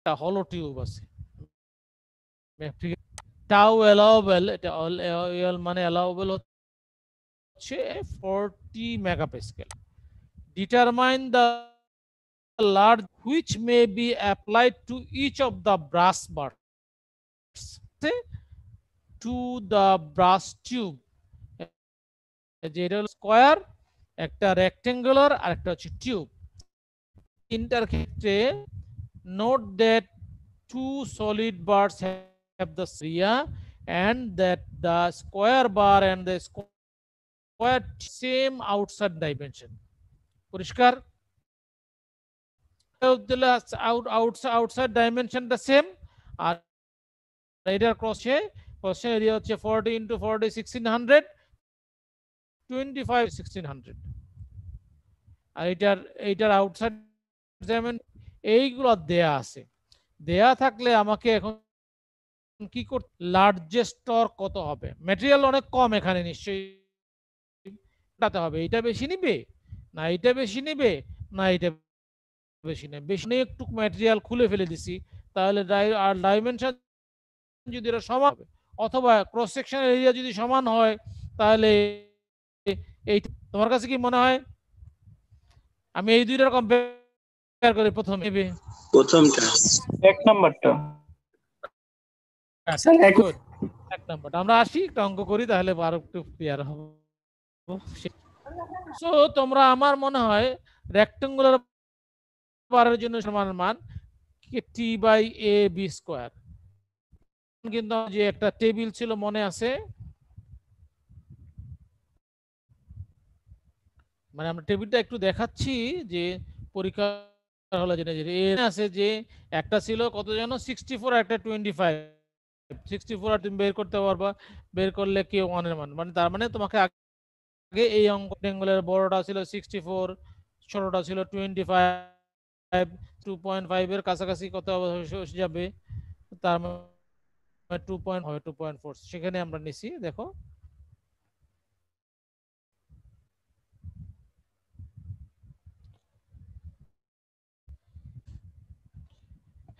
একটা হলো টিউব আছে টাউ অ্যালাউবেল, এটা মানে অ্যালাউবেল হচ্ছে 40 megapascal. Determine the large which may be applied to each of the brass bars to the brass tube, যেটা হলো স্কয়ার, একটা রেক্টেঙ্গুলার আর একটা হচ্ছে টিউব। তিনটার ক্ষেত্রে note that two solid bars have the area and that the square bar and the square same outside dimension. পরিষ্কার? outside dimension the same, আর এটার cross area হচ্ছে 40 into 40 1600, 25 1600, আর এইটার আউটসাইড ডাইমেনশন এইগুলো দেয়া আছে। দেয়া থাকলে আমাকে এখন কি করতে, লার্জেস্ট টর্ক কত হবে, ম্যাটেরিয়াল অনেক কম এখানে নিশ্চয়ই তাতে হবে এটা বেশি নিবে না এটা বেশি নিবে না এটা বেশি নেবে, বেশি একটু ম্যাটেরিয়াল খুলে ফেলে দিছি, তাহলে আর ডাইমেনশন যদি এটা সমান হবে, অথবা ক্রস সেকশন এরিয়া যদি সমান হয়, তাহলে এই তোমার কাছে কি মনে হয়? আমি এই দুইটার কম্পেয়ার করি, প্রথমে প্রথমটা এক নাম্বারটা এক নাম্বারটা। আমরা আসি একটা অঙ্ক করি, তাহলে আরো একটু ক্লিয়ার হবে। সো তোমরা, আমার মনে হয় রেক্টেঙ্গুলার বারের জন্য সমান মান টি বাই এ বি স্কোয়ার। কিন্তু যে একটা টেবিল ছিল মনে আছে, মানে আমরা টেবিলটা একটু দেখাচ্ছি যে পরীক্ষা হলে যেটা আছে, যে একটা ছিল কত যেন 64 একটা 25, 64 আর তুমি বের করতে পারবা, বের করলে কে ওয়ান এর মান, মানে তার মানে তোমাকে আগে এই অঙ্ক রেক্টেঙ্গুলার বড়টা ছিল 64, ছোটটা ছিল 25, 2.5 এর কাছাকাছি কত যাবে, তার মানে 2.4, সেখানে আমরা নিছি। দেখো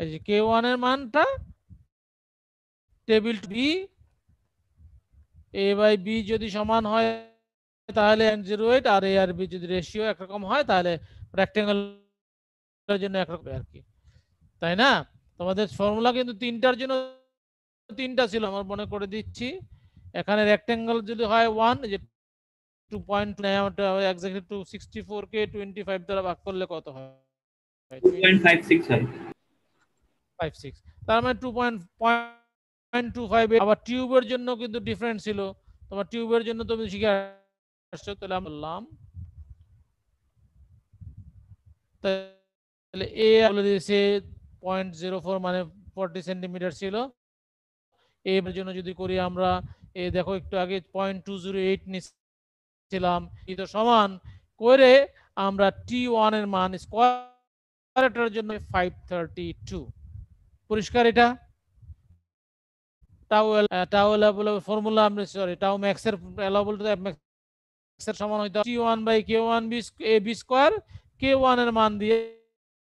এই যে k1 এর মানটা table B A by B যদি সমান হয় তাহলে 0.08, আর এ আর বি যদি রেশিও একরকম হয় তাহলে রেক্টেঙ্গেলের জন্য একরকম আর কি, তাই না? তোমাদের ফর্মুলা কিন্তু তিনটার জন্য তিনটা ছিল, আমার মনে করে দিচ্ছি। এখানে রেক্টেঙ্গেল যদি হয় 1, যে 2.9 এক্স্যাক্টলি 264 কে 25 দ্বারা ভাগ করলে কত হয়? 2.56 হয়। 56, তার মানে 2.25। আবার টিউবের জন্য কিন্তু ডিফারেন্ট ছিল, তোমার টিউবের জন্য তুমি শিখে আসছো, তাহলে আমি বললাম তাহলে এ বলে দিয়েছে 0.04 মানে 40 সেন্টিমিটার ছিল। এর জন্য যদি করি আমরা, এ দেখো একটু আগে 0.208 নিছিলাম, এটা সমান করে আমরা T1 এর মান স্কয়ারের জন্য 532। পরিষ্কার? এটা টাউ ফর্মুলা আমরা, সরি, টাউ ম্যাক্স এর অ্যালাউবল টু ম্যাক্স এর সমান হইতো T1 by K1 A B square, K1 এর মান দিয়ে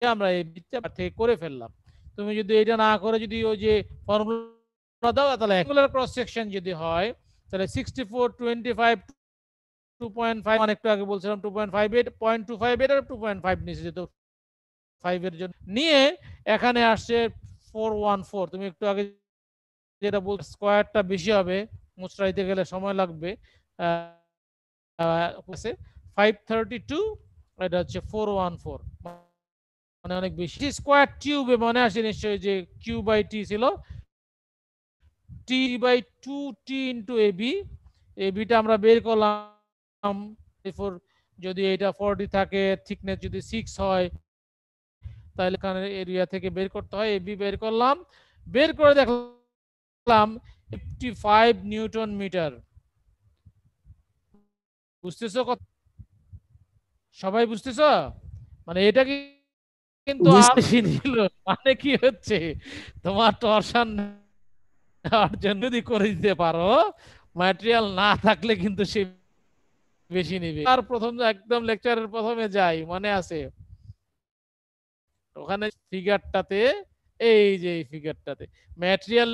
আমরা এই বিটা থেকে করে ফেললাম। তুমি যদি এটা না করে যদি ওই যে ফর্মুলা দাও, তাহলে রেক্টেঙ্গুলার ক্রস সেকশন যদি হয় তাহলে 64 25 2.5, মানে একটু আগে বলছিলাম 2.58, 0.258 আর 2.5 নিচে যেত 5 এর জন্য নিয়ে এখানে আসছে 414। তুমি একটু আগে যেটা বল স্কয়ারটা বেশি হবে, মুচড়াইতে গেলে সময় লাগবে, 532, এটা হচ্ছে 414, মানে অনেক বেশি। স্কয়ার টিউবে মনে আসে নিশ্চয়ই যে কিউ বাই টি ছিল, টি বাই 2t ইন্টু এবি, এবিটা আমরা বের করলাম, যদি এটা 40 থাকে, থিকনেস যদি 6 হয়, তাহলে এখানে এরিয়া থেকে বের করতে হয়, এবি বের করলাম, বের করে দেখলাম 55 নিউটন মিটার। বুঝতেছো? সবাই বুঝতেছো? মানে এটা কিন্তু মানে কি হচ্ছে, তোমার টরশন নেওয়ার জন্য যদি করে দিতে পারো, ম্যাটেরিয়াল না থাকলে কিন্তু সে বেশি নিবে। আর প্রথম একদম লেকচারের প্রথমে যাই, মনে আছে ওখানে ফিগারটাতে এই যে এই ফিগারটাতে ম্যাটেরিয়াল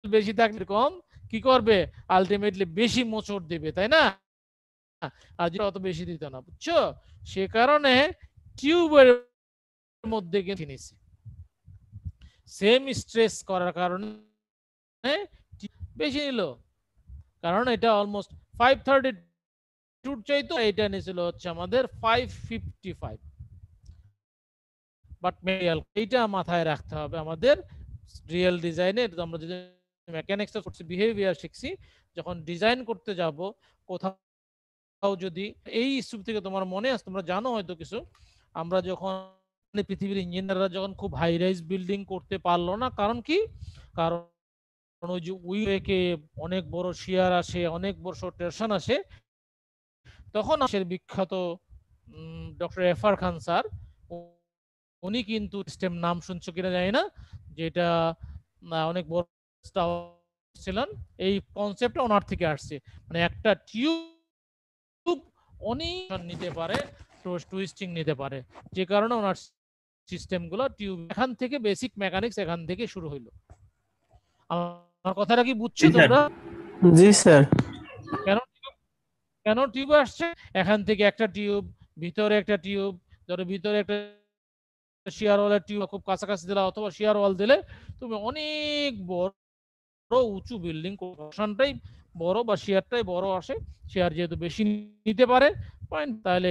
বেশি থাকলে কম কি করবে, আলটিমেটলি বেশি মোচড় দিবে, তাই না? আর যেটা অত বেশি দিত না, বুঝছো? সে কারণে টিউবের মধ্যে কিন্তু নিছে সেম স্ট্রেস করার কারণে বেশি নিল, কারণ এটা অলমোস্ট 532 চাইতো, এটা নিছিল হচ্ছে আমাদের 555। বাট মেটেরিয়াল এইটা মাথায় রাখতে হবে আমাদের রিয়েল ডিজাইনে। আমরা যদি মেকানিক্স করছি, বিহেভিয়ার শিখছি, যখন ডিজাইন করতে যাব কোথাও যদি এই ইস্যু থেকে তোমার মনে আছে, তোমরা জানো হয়তো কিছু, আমরা যখন পৃথিবীর ইঞ্জিনিয়াররা যখন খুব হাই রাইজ বিল্ডিং করতে পারলো না, কারণ কি? কারণ ওই যে উইকে অনেক বড় শিয়ার আসে, অনেক বড় টেনশন আসে, তখন আসে বিখ্যাত ডক্টর এফআর খান স্যার, উনি কিন্তু সিস্টেম নাম শুনছো কিনা জানি না, যেটা অনেক বড় ছিলেন, এই কনসেপ্টটা ওনার থেকে আসছে, মানে একটা টিউব অনেক নিতে পারে, টুইস্টিং নিতে পারে, যে কারণে ওনার সিস্টেমগুলো টিউব, এখান থেকে বেসিক মেকানিক্স এখান থেকে শুরু হইলো। আমার কথাটা কি বুঝছো তোমরা? জি স্যার। কেন টিউব আসছে? এখান থেকে একটা টিউব, ভিতরে একটা টিউব, ধরো ভিতরে একটা শিয়ার ওয়ালের টিউব খুব কাছাকাছি দিলে অথবা শিয়ার ওয়াল দিলে তুমি অনেক বড় উঁচু বিল্ডিং, কনস্ট্রাকশনটাই বড় বা শিয়ারটাই বড় আসে, শিয়ার যেহেতু বেশি নিতে পারে পয়েন্ট, তাহলে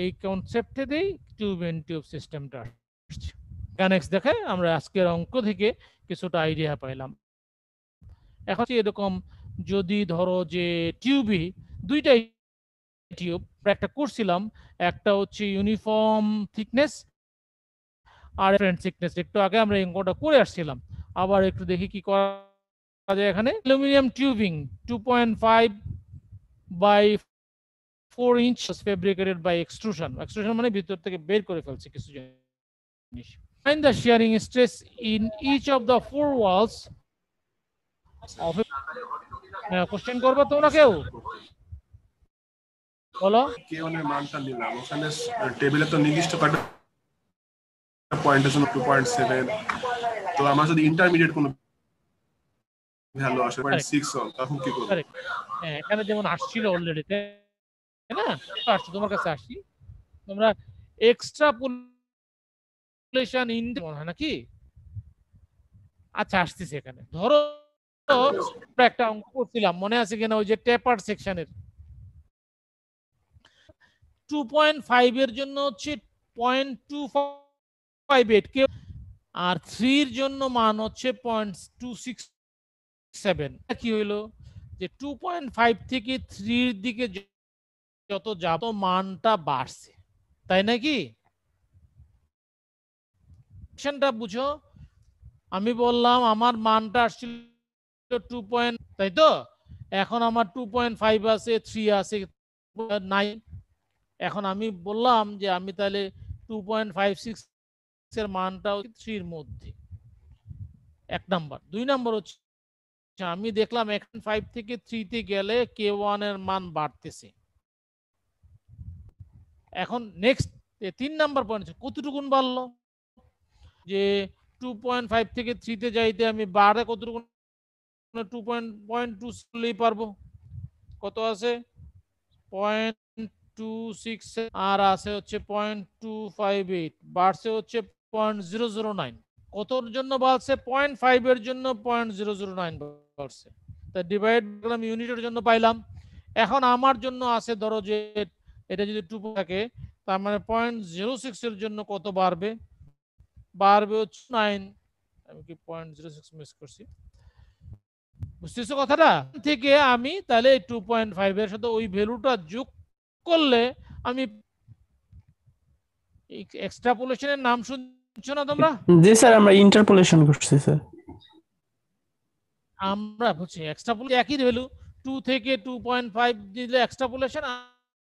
এই কনসেপ্টে দিয়েই টিউব ইন টিউব সিস্টেমটা আসছে। কানেক্ট দেখে আমরা আজকের অঙ্ক থেকে কিছুটা আইডিয়া পাইলাম। এখন এরকম যদি ধরো যে টিউবই দুইটাই টিউব একটা করছিলাম, একটা হচ্ছে ইউনিফর্ম থিকনেস আর ডিফারেন্ট থিকনেস, একটু আগে আমরা অঙ্কটা করে আসছিলাম, আবার একটু দেখি কি করা যায়। এখানে aluminium tubing 2.5 by 4 inch fabricated by extrusion, extrusion মানে ভিতর থেকে বের করে ফেলছে কিছু জিনিস। Find the shearing stress in each of the four walls of question করবে তোমরা কেউ? বলো। K1 এর মানটা নিলাম, ওখানে টেবিলে তো নির্দিষ্ট কয়েকটা পয়েন্ট আছে 2.7, তো আমার যদি ইন্টারমিডিয়েট কোনো ভ্যালু আসে 0.6 তখন কি করব? হ্যাঁ, এখানে যেমন আসছিল অলরেডি, তাই না? আসছে তোমার কাছে, আসছি তোমরা এক্সট্রাপোলেশন ইন মনে হয় নাকি? আচ্ছা আসতেছে। এখানে ধরো একটা অঙ্ক করছিলাম, মনে আছে কিনা, ওই যে টেপার সেকশনের 2.5 এর জন্য হচ্ছে 0.258 কে, আর 3 এর জন্য মান হচ্ছে 0.267। কি হইলো যে 2.5 থেকে 3 এর দিকে যত যাব মানটা বাড়ছে, তাই নাকি? বুঝো, আমি বললাম আমার মানটা আসছিল 2. তাই তো, এখন আমার 2.5 আছে, 3 আছে, 9। এখন আমি বললাম যে আমি তাহলে 2.56 এর মানটাও 3 এর মধ্যে, এক নাম্বার। 2 নাম্বার হচ্ছে আমি দেখলাম এখন 5 থেকে 3 তে গেলে K1 এর মান বাড়তেছে। এখন নেক্সট 3 নাম্বার পয়েন্ট, কতটুকু বাড়লো, যে 2.5 থেকে 3 তে যাইতে আমি বাড়ে কতটুকু, 2.2 করলেই পারবো। কত আছে? 0.26, আর আছে হচ্ছে 0.258, বাড়ছে হচ্ছে 0.009। কতর জন্য বাড়ছে? 0.5 এর জন্য 0.009 বাড়ছে। তা ডিভাইড করলাম, ইউনিটের জন্য পাইলাম। এখন আমার জন্য আছে ধরো যে এটা যদি 2 থাকে, তার মানে 0.06 এর জন্য কত বাড়বে? বাড়বে হচ্ছে 9। আমি কি 0.06 মিস করছি? বুঝতেছো কথাটা? থেকে আমি তাহলে 2.5 এর সাথে ওই ভ্যালুটা যোগ করলে আমি এক্সট্রাপোলেশনের নাম শুনছো না তোমরা? জি স্যার, আমরা ইন্টারপোলেশন করছি স্যার। আমরা বুঝছি এক্সট্রাপোলেশন একই ভ্যালু, 2 থেকে 2.5 দিলে এক্সট্রাপোলেশন,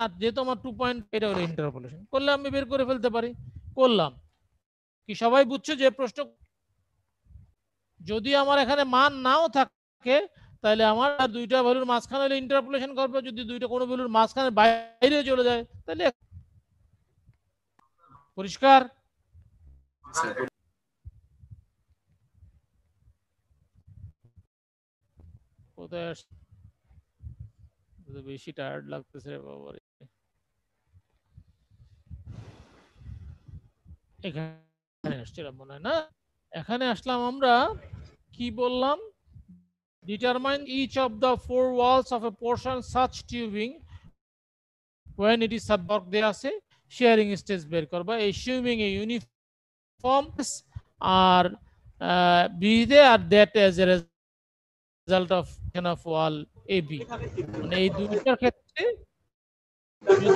আর যেহেতু আমার 2. এটা হলো ইন্টারপোলেশন, করলে আমি বের করে ফেলতে পারি। করলাম কি, সবাই বুঝছো যে প্রশ্ন? যদি আমার এখানে মান নাও থাকে তাহলে আমার দুইটা ভ্যালুর মাঝখানে হলে ইন্টারপোলেশন করবে, যদি দুইটা কোনো ভ্যালুর মাঝখানে বাইরে চলে যায় তাহলে। পরিষ্কার? কোথায় আসছে? বেশি টায়ার্ড লাগতেছে রে বাবারে। এখানে আসছিলাম মনে হয় না, এখানে আসলাম আমরা। কি বললাম? Determine each of the four walls of a portion such tubing when it is subwork দেয়া আছে, শেয়ারিং স্টেজ বের করবা। assuming a uniform আর B they are that as a result of wall AB, মানে এই দুইটার ক্ষেত্রে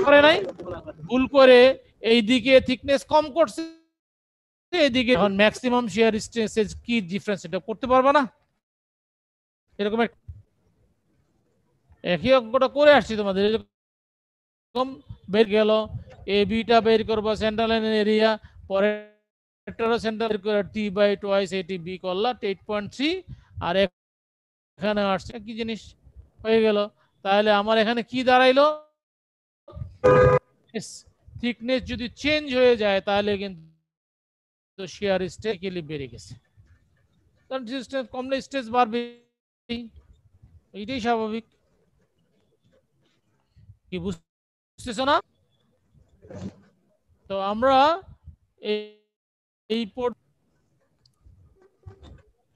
করে নাই, ভুল করে এইদিকে থিকনেস কম করছে, এইদিকে এখন ম্যাক্সিমাম শেয়ার স্ট্রেস কি ডিফারেন্স এটা করতে পারবা না? এরকম একই অঙ্কটা করে আসছি তোমাদের, এরকম বের গেল এ বিটা বের করবো সেন্ট্রাল লাইনের এরিয়া, পরে সেন্ট্রাল করে টি বাই টোয়াইস এটি বি করলা 8.3, আর এখানে আসছে কি জিনিস হয়ে গেল। তাহলে আমার এখানে কি দাঁড়াইলো? থিকনেস যদি চেঞ্জ হয়ে যায় তাহলে কিন্তু শেয়ার স্ট্রেস বেড়ে গেছে, কারণ ডিসটেন্স কমলে স্ট্রেস বাড়বে, এইটাই স্বাভাবিক। কি বুঝতেছো না? তো আমরা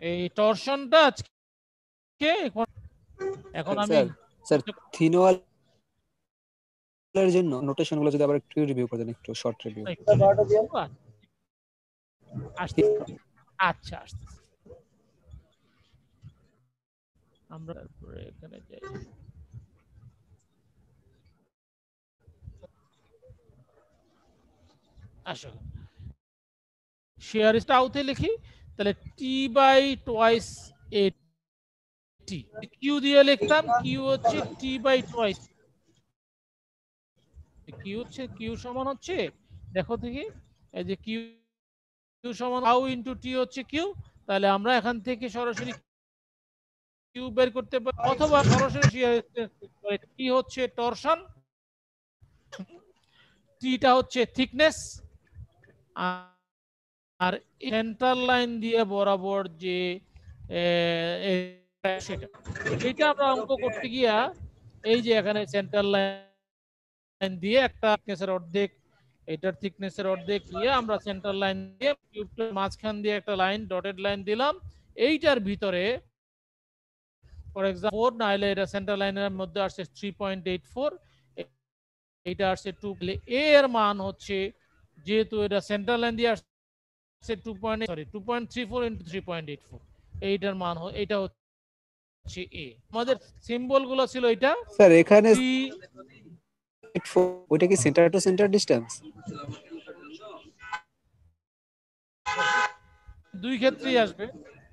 এই টরশনটা আজকে এখন আমি স্যার থিন ওয়ালের জন্য নোটেশনগুলো যদি আবার একটু রিভিউ করে দেন, একটু শর্ট রিভিউ। আচ্ছা আমরা এখানে যাই। আসো শেয়ার আউতে লিখি, তাহলে T by twice A T, Q দিয়ে লিখতাম, কিউ হচ্ছে টি বাই টোয়াইস, কিউ সমান হচ্ছে, দেখো দেখি এই যে কিউ সমান আউ ইনটু টি হচ্ছে কিউ, তাহলে আমরা এখান থেকে সরাসরি কিউ বের করতে পারি, অথবা সরাসরি টি হচ্ছে টরশন, টিটা হচ্ছে থিকনেস, আর সেন্ট্রাল লাইন দিয়ে বরাবর যে সেটা আমরা অঙ্ক করতে গিয়া এই যে এখানে সেন্ট্রাল লাইন দিয়ে একটা থিকনেসের অর্ধেক, এটার থিকনেসের অর্ধেক দিয়ে আমরা সেন্ট্রাল লাইন দিয়ে কিউবটার মাঝখান দিয়ে একটা লাইন ডটেড লাইন দিলাম, এইটার ভিতরে ফর এক্সাম্পল 4, নাইলে এটা সেন্ট্রাল লাইনের মধ্যে আসছে 3.84, এইটা আসছে 2, এ এর মান হচ্ছে, যেহেতু এটা সেন্ট্রাল লাইন দিয়ে আসছে 2.34 ইনটু 3.84, এইটার মান এটা হচ্ছে এ। আমাদের সিম্বল গুলো ছিল এটা স্যার এখানে ওইটা কি সেন্টার টু সেন্টার ডিসটেন্স? দুই ক্ষেত্রেই আসবে,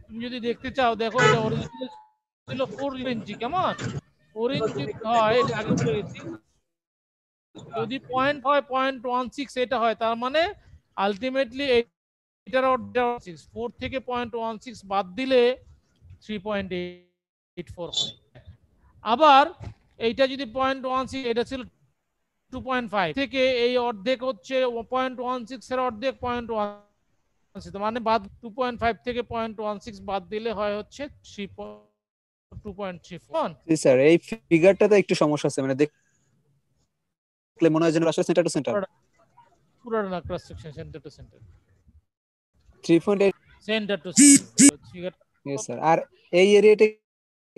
তুমি যদি দেখতে চাও দেখো এটা অরিজিনাল ছিল 4 ইঞ্চি, কেমন 4 ইঞ্চি হয়, এটা আগে বলে গেছি, যদি পয়েন্ট হয় 0.16 এটা হয়, তার মানে আলটিমেটলি এটার 4 থেকে 0.16 বাদ দিলে 3.84 হয়। আবার এইটা যদি 0.16, এটা ছিল 2.5 থেকে এই অর্ধেক হচ্ছে 0.16 এর অর্ধেক 0.16, মানে বাদ 2.5 থেকে 0.16 বাদ দিলে হয় হচ্ছে 2.34। জি স্যার, এই ফিগারটাতে একটু সমস্যা আছে, মানে দেখলে মনে হয় যেন আসলে সেন্টার টু সেন্টার। পুরো না cross section centre to centre, 3.8 centre to centre figure. Yes sir. আর এই এরিয়াটা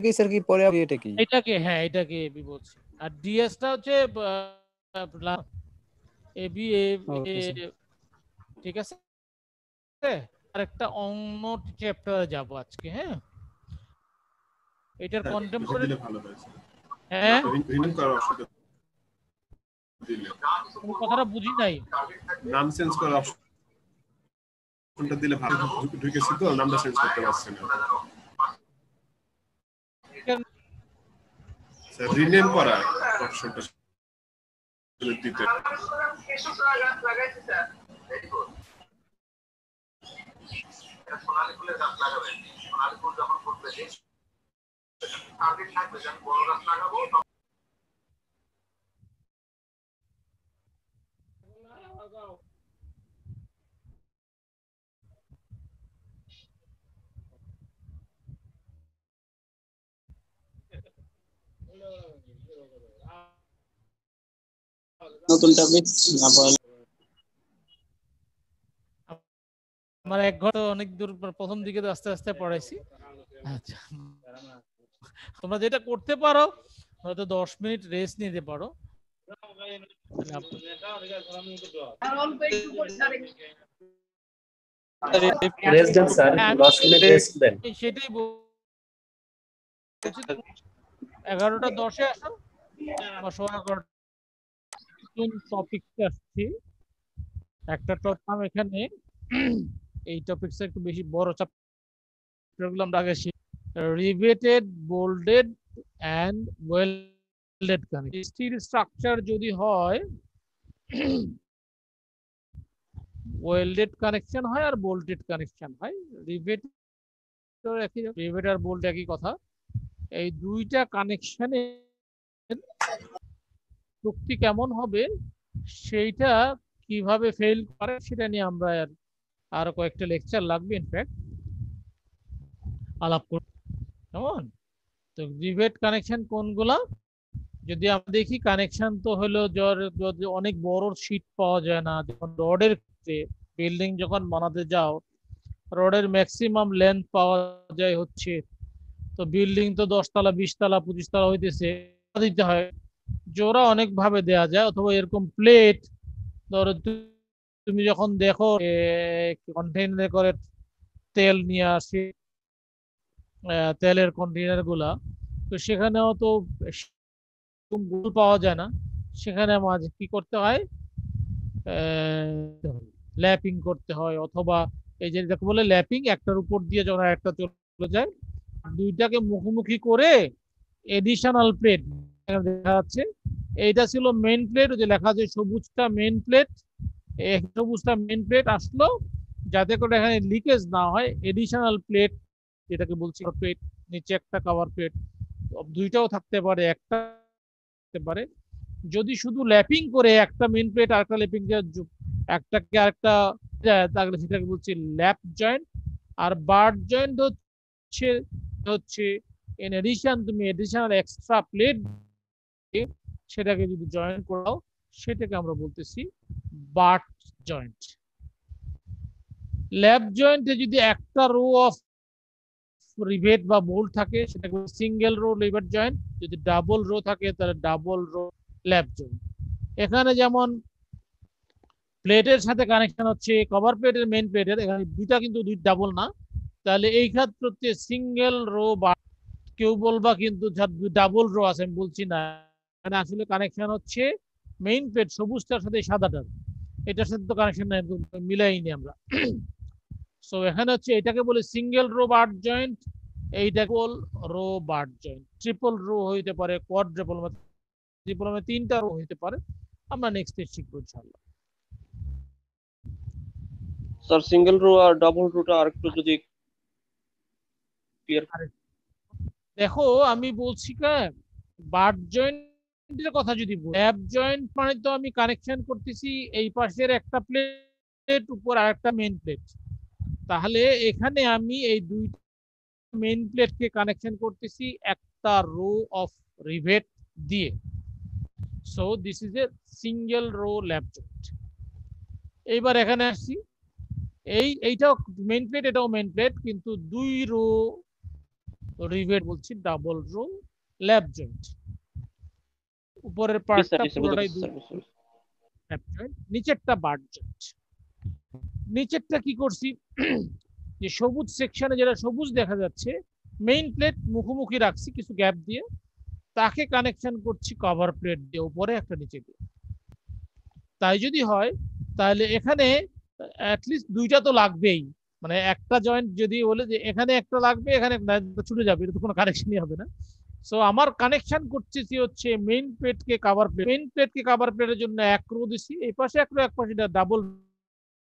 কি স্যার, কি পরে এরিয়াটা কি? এটাকে, হ্যাঁ এটাকে এবি বলছি, আর ডিএসটা হচ্ছে এবি এ, ঠিক আছে। আরেকটা অন্য চ্যাপ্টারে যাব আজকে, হ্যাঁ এটার কন্টেম্পোরারি ভালো হয়েছে, হ্যাঁ রিনিউ করার অপশনটা দিলে, কথাটা বুঝি নাই, নাম চেঞ্জ করার অপশনটা দিলে ভালো, ঢুকেছি তো নামটা চেঞ্জ করতে পারছি না স্যার, রিনেম করা অপশনটা দিতে। সোনালী ফুলের গাছ লাগাবেন, সোনালী ফুল যখন ফুটবে টার্গেট থাকবে যে আমি বড় গাছ লাগাবো। নতুন টপিক না পড়ালে আমার এক ঘর তো অনেক দূর, প্রথম দিকে তো আস্তে আস্তে পড়াইছি। আচ্ছা, তোমরা যেটা করতে পারো, হয়তো 10 মিনিট রেস্ট নিতে পারো। রেস্ট দেন স্যার, 10 মিনিট রেস্ট দেন। সেটাই 11:10 আসো, আমার 11:15 টপিকটা আসছি। একটা টপিক এখানে, এই টপিকটা একটু বেশি বড় চ্যাপ্টার গুলো আমরা আগে riveted, bolted and welded connection. Steel structure যদি হয়, ওয়েল্ডেড কানেকশন হয় আর বোল্টেড কানেকশন হয়। রিভেট একই, রিভেট আর বোল্ট একই কথা। এই দুইটা কানেকশনে শক্তি কেমন হবে, সেইটা কিভাবে ফেল করে, সেটা নিয়ে আমরা আরো কয়েকটা লেকচার লাগবে ইনফ্যাক্ট আলাপ করব। কেমন? তো রিভেট কানেকশন কোনগুলা? যদি আমরা দেখি, কানেকশন তো হলো যদি অনেক বড় শীট পাওয়া যায় না, যেমন রডের ক্ষেত্রে বিল্ডিং যখন বানাতে যাও, রডের ম্যাক্সিমাম লেন্থ পাওয়া যায় হচ্ছে, তো বিল্ডিং তো 10 তলা 20 তলা 25 তলা হইতেছে, দিতে হয়, জোড়া অনেক ভাবে দেয়া যায়। অথবা এরকম প্লেট, ধরো তুমি যখন দেখো কন্টেইনারে করে তেল নিয়ে আসে, তেলের কন্টেইনার গুলা, তো সেখানেও তো গোল পাওয়া যায় না, সেখানে মাঝে কি করতে হয়, ল্যাপিং করতে হয়। অথবা এই যে যাকে বলে ল্যাপিং, একটার উপর দিয়ে যখন একটা চলে যায়, দুইটাকে মুখোমুখি করে এডিশনাল প্লেট দেখা যাচ্ছে। এইটা ছিল মেইন প্লেট, যে লেখা আছে সবুজটা মেইন প্লেট, সবুজটা মেইন প্লেট আসলো, যাতে করে এখানে লিকেজ না হয়। এডিশনাল প্লেট যেটাকে বলছি প্লেট, নিচে একটা কভার প্লেট, দুইটাও থাকতে পারে, একটা থাকতে পারে। যদি শুধু ল্যাপিং করে একটা মেইন প্লেট আর একটা ল্যাপিং একটাকে আরেকটা যায়, তাহলে সেটাকে বলছি ল্যাপ জয়েন্ট। আর বার্ড জয়েন্ট হচ্ছে ইন এডিশন, তুমি এডিশনাল এক্সট্রা প্লেট সেটাকে যদি জয়েন করাও, সেটাকে আমরা বলতেছি বার্ড জয়েন্ট। ল্যাপ জয়েন্টে যদি একটা রো অফ রিভেট বা বোল্ট থাকে, সেটাকে সিঙ্গেল রো রিভেট জয়েন্ট। যদি ডাবল রো থাকে, তাহলে ডাবল রো ল্যাপ জয়েন্ট। এখানে যেমন প্লেটের সাথে কানেকশন হচ্ছে কভার প্লেটের মেইন প্লেটের, এখানে দুইটা কিন্তু ডাবল না, তাহলে এই ক্ষেত্রে সিঙ্গেল রো বা কেউ বলবা কিন্তু ডাবল রো আছে, আমি বলছি না, এখানে আসলে কানেকশন হচ্ছে মেইন প্লেট সবুজটার সাথে সাদাটার, এটার সাথে তো কানেকশন নাই, মিলাইনি আমরা। সো এখানে হচ্ছে এটাকে বলে সিঙ্গেল রো বার্ড জয়েন্ট, এইটাকে বল row bird joint. Triple row হইতে পারে, কোয়াড্রুপল, ট্রিপল মানে 3টা রো হইতে পারে। আমরা নেক্সট শিখবো ইনশাআল্লাহ। স্যার সিঙ্গেল রো আর ডাবল রোটা আরেকটু যদি ক্লিয়ার। দেখো আমি বলছি বার্ড জয়েন্টের কথা যদি বলি, ল্যাপ জয়েন্ট মানে তো আমি কানেকশন করতেছি এই পাশের একটা প্লেট উপর আরেকটা মেইন প্লেট, তাহলে এখানে আমি এই দুইটা মেইন প্লেটকে কানেকশন করতেছি একটা রো অফ রিভেট দিয়ে। So this is a single rho lap joint. এইবার এখানে আসছি, এইটাও মেইন প্লেট, এটাও মেইন প্লেট, কিন্তু দুই রো রিভেট বলছি ডাবল রো ল্যাপ জয়েন্ট। উপরের পার্টটা পুরোটাই ল্যাপ জয়েন্ট, নিচেরটা বার্ড জয়েন্ট। নিচেরটা কি করছি, যে সবুজ সেকশনে যেটা সবুজ দেখা যাচ্ছে, মেইন প্লেট মুখোমুখি রাখছি কিছু গ্যাপ দিয়ে, তাকে কানেকশন করছি কভার প্লেট দিয়ে, উপরে একটা নিচে দিয়ে। তাই যদি হয়, তাহলে এখানে অ্যাটলিস্ট দুইটা তো লাগবেই, মানে একটা জয়েন্ট যদি বলে যে এখানে একটা লাগবে, এখানে ছুটে যাবে, এটা তো কোনো কানেকশনই হবে না। সো আমার কানেকশন করতেছি হচ্ছে মেইন প্লেটকে কভার প্লেট, মেইন প্লেটকে কভার প্লেটের জন্য এক রো দিছি, এই পাশে এক রো, এক পাশে ডাবল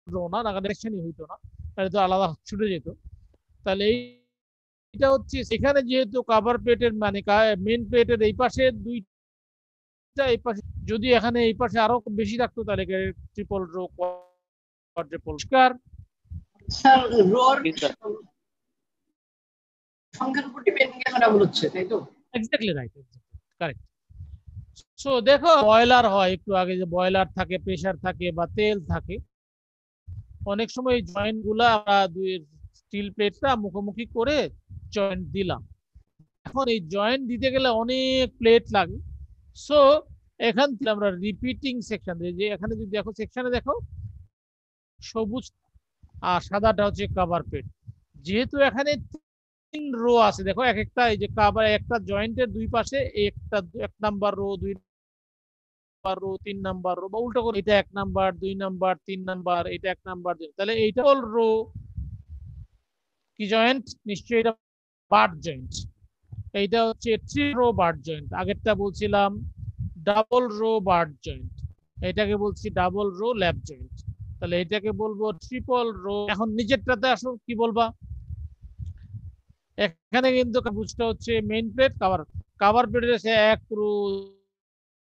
রো না, কানেকশনই হইতো না, তাহলে তো আলাদা ছুটে যেত। তাহলে এটা হচ্ছে এখানে যেহেতু কভার প্লেটের মানে মেইন প্লেটের এই পাশে দুইটা, এই পাশে যদি এখানে এই পাশে আরো বেশি থাকতো, তাহলে ট্রিপল রো, কোয়াড্রুপল। স্যার রোর সংখ্যার উপর ডিপেন্ডিং করে ডাবল হচ্ছে, তাই তো? Exactly right, correct. সো দেখো বয়লার হয়, একটু আগে যে বয়লার থাকে, প্রেসার থাকে বা তেল থাকে, অনেক সময় এই জয়েন্ট গুলা আমরা দুই স্টিল প্লেটটা মুখোমুখি করে জয়েন্ট দিলাম। এখন এই জয়েন্ট দিতে গেলে অনেক প্লেট লাগে। সো এখান থেকে আমরা রিপিটিং সেকশন, যে এখানে যদি দেখো সেকশনে দেখো সবুজ আর সাদাটা হচ্ছে কভার প্লেট। যেহেতু এখানে 3 রো আছে, দেখো এক একটা এই যে কভার একটা জয়েন্টের দুই পাশে একটা 1 number rho, 2 number rho, 3 number rho, বা উল্টো করে এটা 1 নাম্বার, 2 নাম্বার, 3 নাম্বার, এটা 1 নাম্বার, তাহলে এইটা হল রো কি জয়েন্ট? নিশ্চয়ই এটা বাট জয়েন্ট। এইটা হচ্ছে 3 রো বাট জয়েন্ট। আগেরটা বলছিলাম ডাবল রো বাট জয়েন্ট, এটাকে বলছি ডাবল রো ল্যাপ জয়েন্ট। তাহলে এটাকে বলবো ট্রিপল রো। এখন নিচেরটাতে আসো, কি বলবা? এখানে কিন্তু বুঝতে হচ্ছে মেইন প্লেট, কভার প্লেটের সে 1 রো,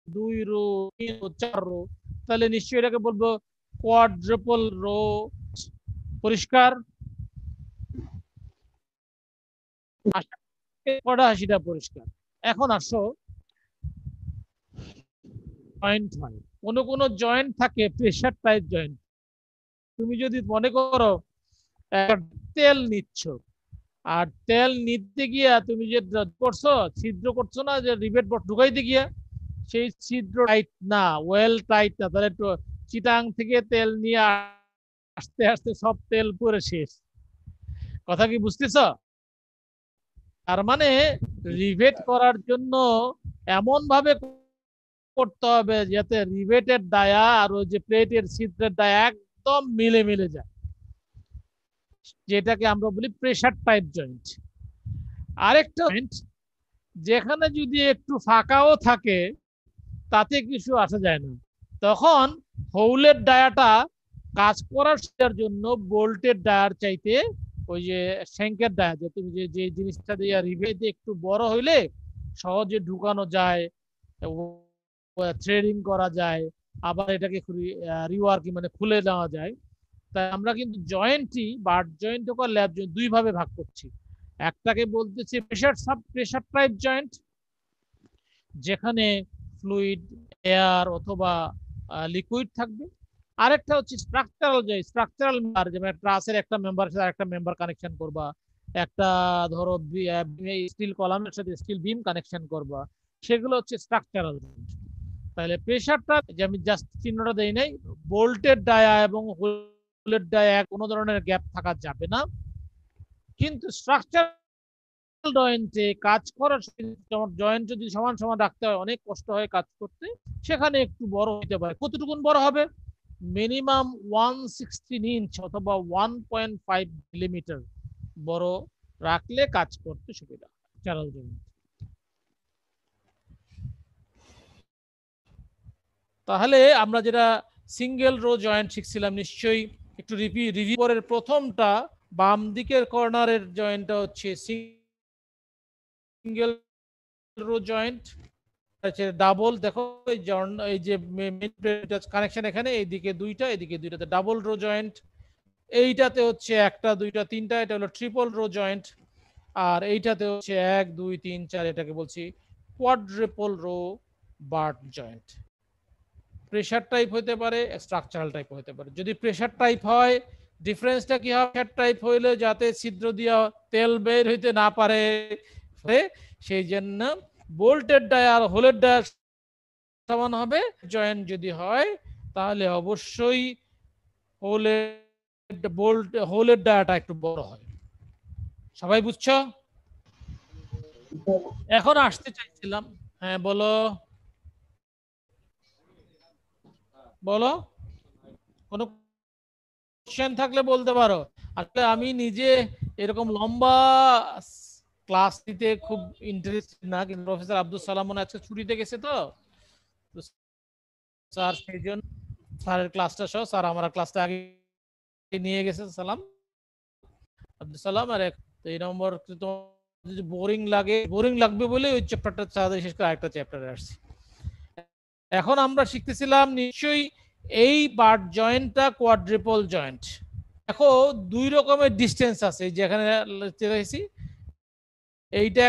2 রো, 3 রো, 4 রো, তাহলে নিশ্চয়ই এটাকে বলবো কোয়াড্রুপল রো। পরিষ্কার? হাসিটা পরিষ্কার। এখন আসো জয়েন্ট হয়, কোন জয়েন্ট থাকে প্রেসার টাইপ জয়েন্ট। তুমি যদি মনে করো তেল নিচ্ছ, আর তেল নিতে গিয়া তুমি যে করছো, ছিদ্র করছো না, যে রিবেট ঢুকাইতে গিয়া সেই ছিদ্র টাইট না, ওয়েল টাইট না, তাহলে একটু চিটাং থেকে তেল নিয়ে আস্তে আস্তে সব তেল পরে শেষ। কথা কি বুঝতেছ? তার মানে রিভেট করার জন্য এমন ভাবে করতে হবে যাতে রিভেটের ডায়া আর ওই যে প্লেটের ছিদ্রের ডায়া একদম মিলে মিলে যায়, যেটাকে আমরা বলি প্রেসার টাইপ জয়েন্ট। আরেকটা জয়েন্ট যেখানে যদি একটু ফাঁকাও থাকে তাতে কিছু আসা যায় না, তখন হোলের ডায়াটা কাজ করার জন্য বোল্টের ডায়ার চাইতে ওই যে শ্যাঙ্কের ডায়া, যে তুমি যে জিনিসটা দিয়ে রিভেট একটু বড় হইলে সহজে ঢুকানো যায়, থ্রেডিং করা যায়, আবার এটাকে রিওয়ার্কিং মানে খুলে দেওয়া যায়। তাই আমরা কিন্তু জয়েন্টই বাট জয়েন্ট ও ল্যাব জয়েন্ট দুই ভাবে ভাগ করছি। একটাকে বলতেছি প্রেসার টাইপ জয়েন্ট, যেখানে ফ্লুইড, এয়ার অথবা লিকুইড থাকবে। আরেকটা হচ্ছে স্ট্রাকচারাল জয়েন্ট, স্ট্রাকচারাল মেম্বার, যেমন ট্রাসের একটা মেম্বারের সাথে একটা মেম্বার কানেকশন করবা, একটা ধরো স্টিল কলামের সাথে স্টিল বিম কানেকশন করবা, সেগুলো হচ্ছে স্ট্রাকচারাল জয়েন্ট। তাহলে প্রেসারটা, যে আমি জাস্ট চিহ্নটা দেই নাই, বোল্টের ডায়া এবং হোলের ডায়া কোনো ধরনের গ্যাপ থাকা যাবে না। কিন্তু স্ট্রাকচারাল জয়েন্টে কাজ করার জয়েন্ট যদি সমান সমান রাখতে হয়, অনেক কষ্ট হয় কাজ করতে, সেখানে একটু বড় হতে পারে। কতটুকুন বড় হবে? মিনিমাম 116 ইঞ্চ অথবা 1.5 মিলিমিটার বড় রাখলে কাজ করতে সুবিধা হয় স্ট্রাকচারাল জয়েন্ট। তাহলে আমরা যেটা সিঙ্গেল রো জয়েন্ট শিখছিলাম, নিশ্চয়ই একটু রিভিউ করার প্রথমটা বাম দিকের কর্নারের জয়েন্টটা হচ্ছে সিঙ্গেল রো জয়েন্ট, ডাবল। দেখো এই যে কানেকশন এখানে এইদিকে দুইটা, এদিকে দুইটাতে ডাবল রো জয়েন্ট। এইটাতে হচ্ছে 1টা 2টা 3টা, এটা হলো ট্রিপল রো জয়েন্ট। আর এইটাতে হচ্ছে 1 2 3 4, এটাকে বলছি quadruple row butt joint. Pressure type হতে পারে, স্ট্রাকচারাল টাইপ হতে পারে। যদি প্রেসার টাইপ হয়, ডিফারেন্সটা কি হবে? প্রেসার টাইপ হইলে যাতে ছিদ্র দিয়ে তেল বের হইতে না পারে, সেই জন্য বোল্টের ডায়া আর হোলের ডায়া সমান হবে। জয়েন্ট যদি হয় তাহলে অবশ্যই হোলের ডায়াটা একটু বড় হয়। সবাই বুঝছো? এখন আসতে চাইছিলাম, হ্যাঁ বলো বলো, কোনো কোশ্চেন থাকলে বলতে পারো। আসলে আমি নিজে এরকম লম্বা ক্লাস নিতে খুব ইন্টারেস্টেড না, কিন্তু প্রফেসর আব্দুল সালাম মনে আজকে ছুটিতে গেছে, তো স্যার সেই জন্য স্যারের ক্লাসটা সহ স্যার আমার ক্লাসটা আগে নিয়ে গেছে সালাম আব্দুল সালাম। আর এই নম্বর যদি বোরিং লাগবে বলে ওই চ্যাপ্টারটা শেষ করে আরেকটা চ্যাপ্টারে আসছি। এখন আমরা শিখতেছিলাম নিশ্চয়ই এই বাট জয়েন্টটা কোয়াড্রুপল জয়েন্ট। দেখো দুই রকমের ডিসটেন্স আছে, যেখানে এইটা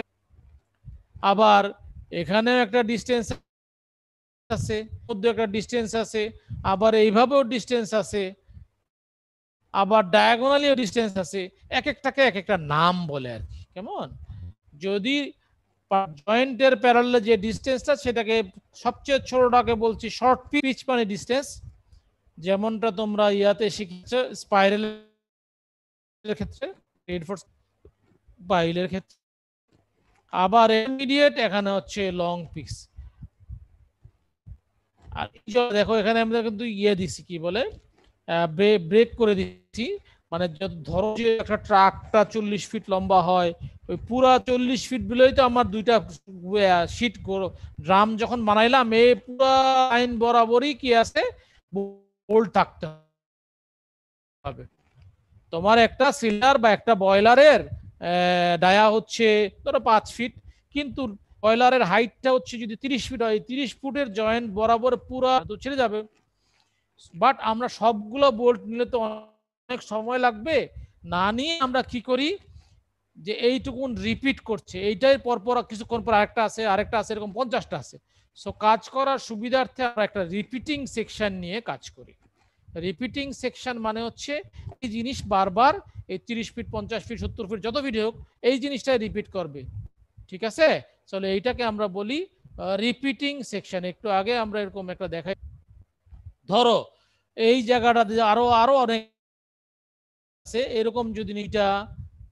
আবার এখানেও একটা ডিস্টেন্স আছে, মধ্যে একটা ডিস্টেন্স আছে, আবার এইভাবেও ডিস্টেন্স আছে, আবার ডায়াগোনালিও ডিস্টেন্স আছে। এক একটাকে এক একটা নাম বলে আর কি। কেমন? যদি জয়েন্টের প্যারালালে যে ডিস্টেন্সটা সেটাকে সবচেয়ে ছোটটাকে বলছি শর্ট পিচ মানে ডিস্টেন্স, যেমনটা তোমরা ইয়াতে শিখেছো স্পাইরালের ক্ষেত্রে, রেইনফোর্স বাইলের ক্ষেত্রে। আবার ইমিডিয়েট এখানে হচ্ছে লং পিচ। আর দেখো এখানে আমরা কিন্তু ইয়ে দিছি কি বলে ব্রেক করে দিচ্ছি, মানে ধরো যে একটা ট্রাকটা 40 ফিট লম্বা হয়, ওই পুরা 40 ফিট গুলোই তো আমার দুইটা শীট ড্রাম যখন বানাইলাম এই পুরা লাইন বরাবরই কি আছে বোল্ট থাকতে হবে। তোমার একটা সিলিন্ডার বা একটা বয়লারের ডায়া হচ্ছে ধরো 5 ফিট, কিন্তু বয়লারের হাইটটা হচ্ছে যদি 30 ফিট হয়, 30 ফুটের জয়েন্ট বরাবর পুরা তো ছেড়ে যাবে। বাট আমরা সবগুলো বোল্ট নিলে তো অনেক সময় লাগবে, না নিয়ে আমরা কি করি যে এইটুকুন রিপিট করছে, এইটাই পরপর কিছুক্ষণ পর আরেকটা আছে, আরেকটা আছে, এরকম 50টা আছে। সো কাজ করার সুবিধার্থে আমরা একটা রিপিটিং সেকশন নিয়ে কাজ করি। রিপিটিং সেকশন মানে হচ্ছে এই জিনিস বারবার এই 30 ফিট 50 ফিট 70 ফিট যত ফিট হোক এই জিনিসটাই রিপিট করবে। ঠিক আছে, চলো এইটাকে আমরা বলি রিপিটিং সেকশন। একটু আগে আমরা এরকম একটা দেখাই, ধরো এই জায়গাটাতে আরো আরো অনেক আছে এরকম, যদি এটা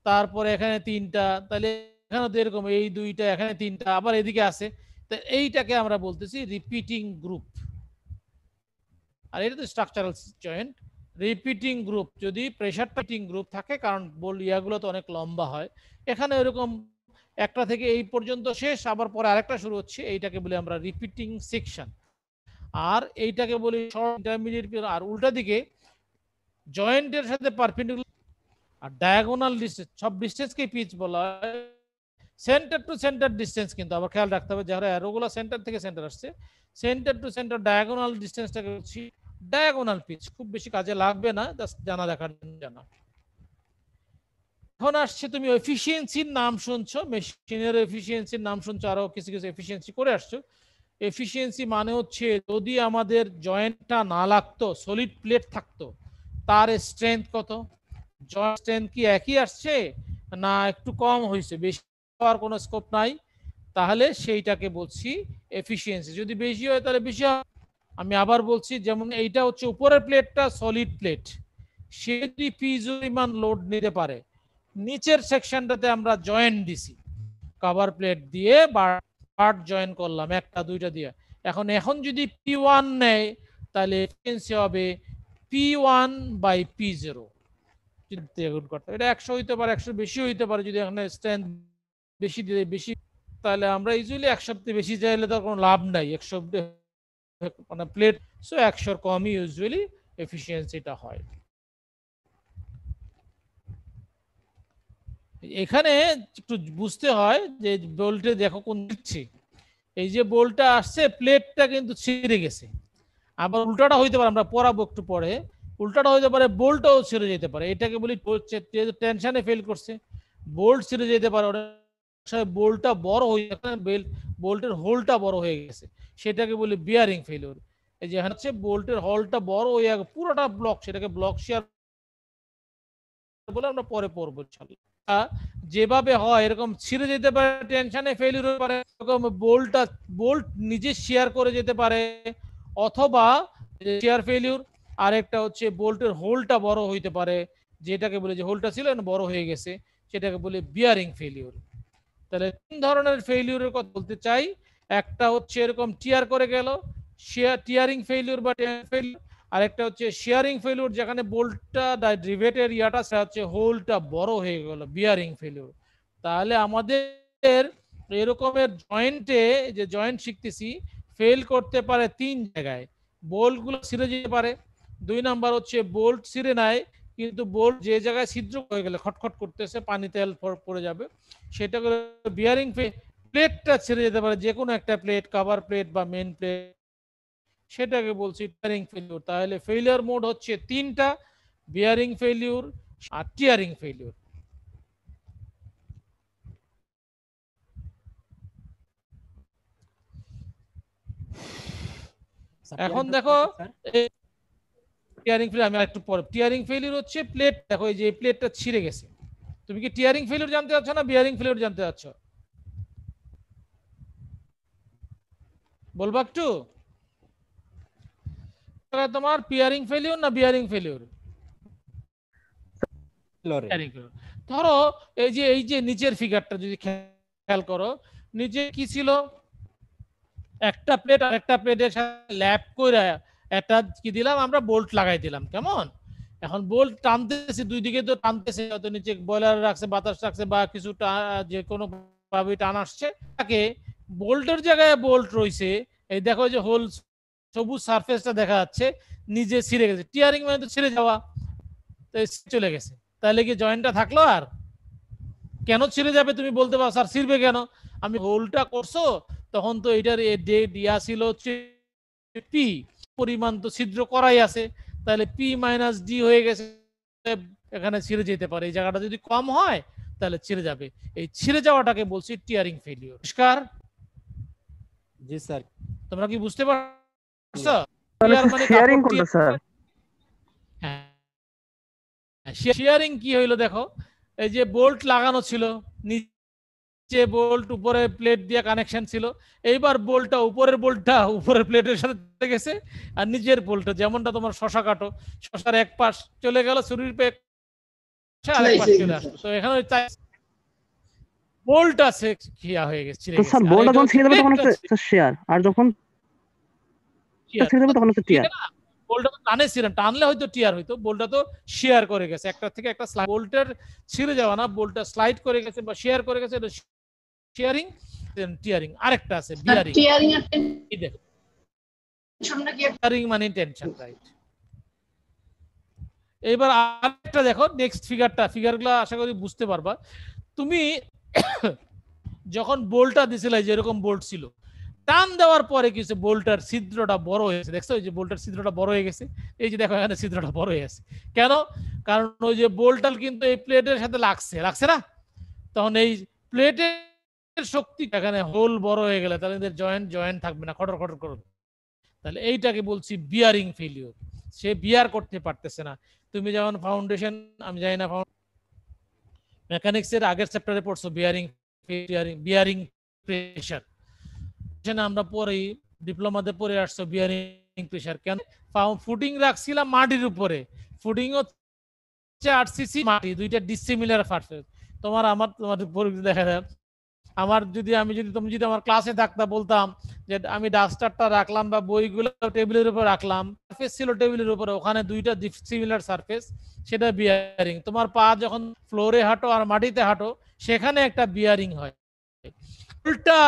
তারপরে এখানে 3টা, তাহলে এখানে তো এরকম এই 2টা, এখানে 3টা, আবার এদিকে আছে, তো এইটাকে আমরা বলতেছি রিপিটিং গ্রুপ। আর এটা তো স্ট্রাকচারাল জয়েন্ট। রিপিটিং গ্রুপ যদি প্রেসার রিপিটিং গ্রুপ থাকে, কারণ ইয়াগুলো তো অনেক লম্বা হয়, এখানে এরকম একটা থেকে এই পর্যন্ত শেষ, আবার পরে আরেকটা শুরু হচ্ছে, এইটাকে বলি আমরা রিপিটিং সেকশন। আর এইটাকে বলি শর্ট ইন্টারমিডিয়েট। আর উল্টা দিকে জয়েন্টের সাথে পারপেন্ডিকুলার আর ডায়াগোনাল ডিস্টেন্স, সব ডিস্টেন্সকে পিচ বলা হয়। সেন্টার টু সেন্টার ডিস্টেন্স কিন্তু আবার খেয়াল রাখতে হবে, যারা অ্যারোগুলো সেন্টার থেকে সেন্টার আসছে, সেন্টার টু সেন্টার ডায়াগোনাল ডিস্টেন্সটাকে বলছি ডায়াগোনাল পিচ। খুব বেশি কাজে লাগবে না, জাস্ট জানা দেখার জানা। এখন আসছে তুমি এফিসিয়েন্সির নাম শুনছো, মেশিনের এফিসিয়েন্সির নাম শুনছো, আরো কিছু কিছু এফিসিয়েন্সি করে আসছো। এফিসিয়েন্সি মানে হচ্ছে যদি আমাদের জয়েন্টটা না লাগতো, সলিড প্লেট থাকতো, তার স্ট্রেংথ কত, জয়েন্ট স্ট্রেংথ কি একই আসছে না একটু কম হয়েছে, বেশি হওয়ার কোনো স্কোপ নাই, তাহলে সেইটাকে বলছি এফিসিয়েন্সি। যদি বেশি হয় তাহলে বেশি হয়। আমি আবার বলছি, যেমন এইটা হচ্ছে উপরের প্লেটটা সলিড প্লেট, সে যদি পরিমাণ লোড নিতে পারে, নিচের সেকশনটাতে আমরা জয়েন্ট দিছি কভার প্লেট দিয়ে, পার্ট জয়েন করলাম একটা দুইটা দিয়ে। এখন যদি P1 নেয় তাহলে এফিসিয়েন্সি হবে P1/P0। এটা 100 হইতে পারে, 100 বেশি হইতে পারে, যদি এখানে স্ট্রেংথ বেশি দিয়ে বেশি, তাহলে আমরা ইউজুয়ালি 100 বেশি চাইলে তো কোনো লাভ নাই, 100 মানে প্লেট, সো 100 কমই ইউজুয়ালি এফিসিয়েন্সিটা হয়। এখানে একটু বুঝতে হয় যে বোল্টে দেখো কোন দিচ্ছি, এই যে বোল্টটা আসছে প্লেটটা কিন্তু ছিঁড়ে গেছে। আবার উল্টাটা হইতে পারে, আমরা পড়াবো একটু পরে, উল্টাটা হইতে পারে বোল্টটাও ছিঁড়ে যেতে পারে। এটাকে বলি টেনশনে ফেল করছে, বোল্ট ছিঁড়ে যেতে পারে, বোল্টটা বড় হয়ে বোল্টের হোলটা বড় হয়ে গেছে, সেটাকে বলি বিয়ারিং ফেলিওর। এই যে হচ্ছে বোল্টের হোলটা বড় হয়ে পুরোটা ব্লক, সেটাকে ব্লক শেয়ার বলে আমরা পরে পড়বো। যেভাবে হয় এরকম ছিঁড়ে যেতে পারে, টেনশনে ফেলিওর হতে পারে, এরকম বোল্ট নিজে শেয়ার করে যেতে পারে, অথবা শেয়ার ফেলিওর। আরেকটা হচ্ছে বোল্টের হোলটা বড় হইতে পারে, যেটাকে বলে যে হোলটা ছিল বড় হয়ে গেছে, সেটাকে বলে বিয়ারিং ফেলিওর। তাহলে 3 ধরনের ফেলিওরের কথা বলতে চাই। একটা হচ্ছে এরকম টিয়ার করে গেল, টিয়ারিং ফেলিওর বা ফেলিওর। আরেকটা হচ্ছে শেয়ারিং ফেলিওর, যেখানে বোল্টটা রিভেটের ইয়াটা সেটা হচ্ছে হোলটা বড় হয়ে গেল, বিয়ারিং ফেলিওর। তাহলে আমাদের এরকমের জয়েন্টে যে জয়েন্ট শিখতেছি ফেল করতে পারে 3 জায়গায়। বোল্টগুলো ছিঁড়ে যেতে পারে, 2 নাম্বার হচ্ছে বোল্ট ছিঁড়ে নেয় কিন্তু বোল্ট যে জায়গায় ছিদ্র হয়ে গেলে খটখট করতেছে, পানি তেল পড়ে যাবে, সেটা করে বিয়ারিং প্লেটটা ছিঁড়ে যেতে পারে, যে কোনো একটা প্লেট, কভার প্লেট বা মেন প্লেট, সেটাকে বলছি টিয়ারিং ফেলিওর। তাহলে ফেলিওর মোড হচ্ছে 3টা, বিয়ারিং ফেলিওর আর টিয়ারিং ফেলিওর। এখন দেখো টিয়ারিং ফেলিউর, আমি একটু পরে টিয়ারিং ফেলিউর হচ্ছে প্লেট, দেখো এই যে প্লেটটা ছিঁড়ে গেছে। তুমি কি টিয়ারিং ফেলিউর জানতে চাচ্ছ না বিয়ারিং ফেলিউর জানতে চাচ্ছ? বলবা একটু, তোমার পিয়ারিং ফেলিউর না বিয়ারিং ফেলিউর? ধরো এই যে নিচের ফিগারটা যদি খেয়াল করো, নিচে কি ছিল, একটা প্লেট আর একটা প্লেটের সাথে ল্যাপ করে একটা কি দিলাম আমরা, বোল্ট লাগাই দিলাম, কেমন? এখন বোল্ট টানতেছে, দুই দিকে তো টানতেছে, হয়তো নিচে বয়লার রাখছে, বাতাস রাখছে, বা কিছু যে কোনো ভাবে টান আসছে, তাকে বোল্টের জায়গায় বোল্ট রয়েছে। এই দেখো যে হোল সবুজ সারফেসটা দেখা যাচ্ছে, নিজে ছিঁড়ে গেছে। টিয়ারিং মানে তো ছিঁড়ে যাওয়া, তো চলে গেছে। তাহলে কি জয়েন্টটা থাকলো? আর কেন ছিঁড়ে যাবে তুমি বলতে পারো স্যার ছিঁড়বে কেন? আমি হোলটা করছো তখন তো এটার দিয়া ছিল হচ্ছে পি, পরিমাণ তো ছিদ্র করাই আছে, তাহলে পি মাইনাস ডি হয়ে গেছে, এখানে ছিঁড়ে যেতে পারে। এই জায়গাটা যদি কম হয় তাহলে ছিঁড়ে যাবে। এই ছিঁড়ে যাওয়াটাকে বলছি টিয়ারিং ফেলিওর। পরিষ্কার? জি স্যার। তোমরা কি বুঝতে পারছো? শেয়ারিং কোনটা স্যার? হ্যাঁ, শেয়ারিং কি হইলো দেখো, এই যে বোল্ট লাগানো ছিল, নিচে বোল্ট, উপরে প্লেট দিয়ে কানেকশন ছিল, এইবার বোল্টটা উপরের বোল্টটা উপরের প্লেটের সাথে গেছে, আর নিচের বোল্টটা যেমনটা তোমার শশা কাটো, শশার এক পাশ চলে গেল, ছুরির পে আরেক পাশ চলে আসলো, তো এখানে বোল্ট আছে খিয়া হয়ে গেছে, ছিঁড়ে গেছে। স্যার বোল্টটা যখন ছিঁড়ে যাবে তখন হচ্ছে শেয়ার, আর যখন ছিঁড়ে যাবে তখন হচ্ছে টিয়ার। বোল্টটা টানে ছিলেন, টানলে হয়তো টিয়ার হইতো, বোল্টটা তো শেয়ার করে গেছে, একটা থেকে একটা বোল্টের ছিঁড়ে যাওয়া না, বোল্টটা স্লাইড করে গেছে বা শেয়ার করে গেছে, এটা শেয়ারিং। টিয়ারিং আরেকটা আছে বিয়ারিং। টিয়ারিং এর টিয়ারিং মানে টেনশন, রাইট। এবার আরেকটা দেখো, নেক্সট ফিগারগুলো আশা করি বুঝতে পারবা। তুমি যখন বোল্টটা দিছিলে, যেরকম বোল্ট ছিল, টান দেওয়ার পরে কিছু বোল্টার ছিদ্রটা বড় হয়েছে, দেখছো এই যে বোল্টার ছিদ্রটা বড় হয়ে গেছে, এই যে দেখো এখানে ছিদ্রটা বড় হয়ে গেছে। কেন? কারণ ওই যে বোল্টটা কিন্তু এই প্লেটের সাথে লাগছে না, তখন এই প্লেটের শক্তি এখানে হোল বড় হয়ে গেলে তাহলে এদের জয়েন্ট থাকবে না, খটর খটর করবে। তাহলে এইটাকে বলছি বিয়ারিং ফেলিওর। সে বিয়ার করতে পারতেছে না। তুমি যেমন ফাউন্ডেশন, আমি জানি না মেকানিক্স এর আগের চ্যাপ্টারে পড়ছো বিয়ারিং প্রেসার, আমরা পরে ডিপ্লোমাতে পড়ে আসছো বিয়ারিং প্রেসার। কেন? ফুটিং রাখছিলাম মাটির উপরে, ফুটিং হচ্ছে 8 সিসি মাটি, দুইটা ডিসিমিলার সারফেস। তোমার দেখা যায় তুমি যদি আমার ক্লাসে থাকতা, বলতাম যে আমি ডাস্টারটা রাখলাম বা বইগুলো টেবিলের উপর রাখলাম, সারফেস ছিল টেবিলের উপরে, ওখানে দুইটা ডিসিমিলার সারফেস, সেটা বিয়ারিং। তোমার পা যখন ফ্লোরে হাঁটো আর মাটিতে হাঁটো, সেখানে একটা বিয়ারিং হয়। উল্টা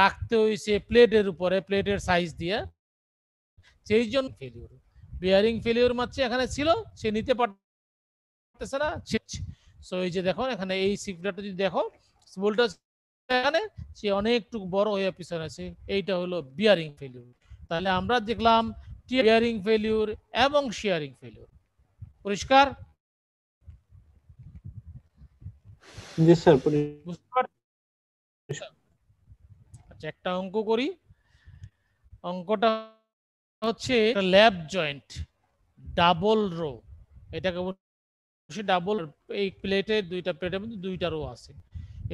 রাখতে হয়েছে প্লেটের উপরে, প্লেটের সাইজ দিয়ে, সেই জন্য ফেলিওর। বিয়ারিং ফেলিওর মাত্র এখানে ছিল, সে নিতে পারতেছে না। সো এই যে দেখো এখানে এই সিগনালটা যদি দেখো, বোল্টটা এখানে সে অনেকটুকু বড় হয়ে পিছনে আছে, এইটা হলো বিয়ারিং ফেলিওর। তাহলে আমরা দেখলাম বিয়ারিং ফেলিওর এবং শেয়ারিং ফেলিওর। পরিষ্কার? জি স্যার। আচ্ছা, একটা অঙ্ক করি। অঙ্কটা হচ্ছে ল্যাব জয়েন্ট ডাবল রো, এটাকে বলছি ডাবল। এই প্লেটের দুইটা প্লেটের মধ্যে দুইটা রো আছে,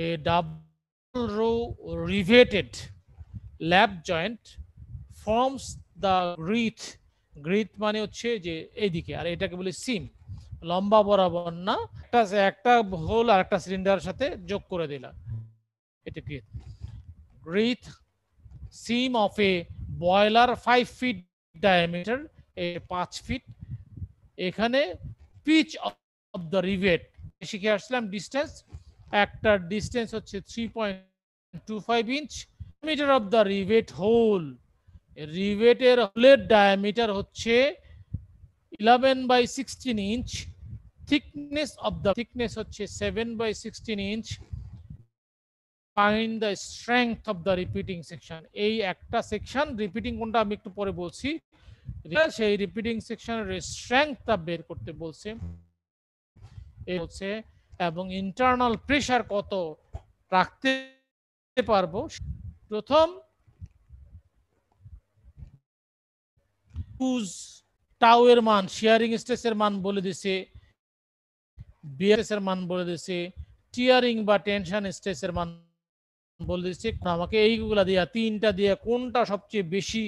এই double row riveted lap joint forms the girth মানে হচ্ছে যে এইদিকে, আর এটাকে বলি সিম, লম্বা বরাবর না, একটা হোল আর একটা সিলিন্ডারের সাথে যোগ করে দিলাম, এটা girth seam of a boiler 5 feet diameter, 5 feet। এখানে পিচ অফ দ্য রিভেট শিখে আসলাম, ডিস্টেন্স, একটা ডিস্টেন্স হচ্ছে 3.25 inch. Diameter of the rivet hole, রিভেটের হোলের ডায়ামিটার হচ্ছে 11/16 ইঞ্চ। থিকনেস হচ্ছে 7/16 inch. Find the strength of the repeating section. এই একটা সেকশন, রিপিটিং কোনটা আমি একটু পরে বলছি, সেই রিপিটিং সেকশনের স্ট্রেংথটা বের করতে বলছে, এবং ইন্টারনাল প্রেসার কত রাখতে পারবো। প্রথম টাউ এর মান শিয়ারিং স্ট্রেসের মান বলে দিছে, বিএস এর মান বলে দিছে, টিয়ারিং বা টেনশন স্ট্রেসের মান বলে দিচ্ছে। আমাকে এইগুলা দিয়া তিনটা দিয়ে কোনটা সবচেয়ে বেশি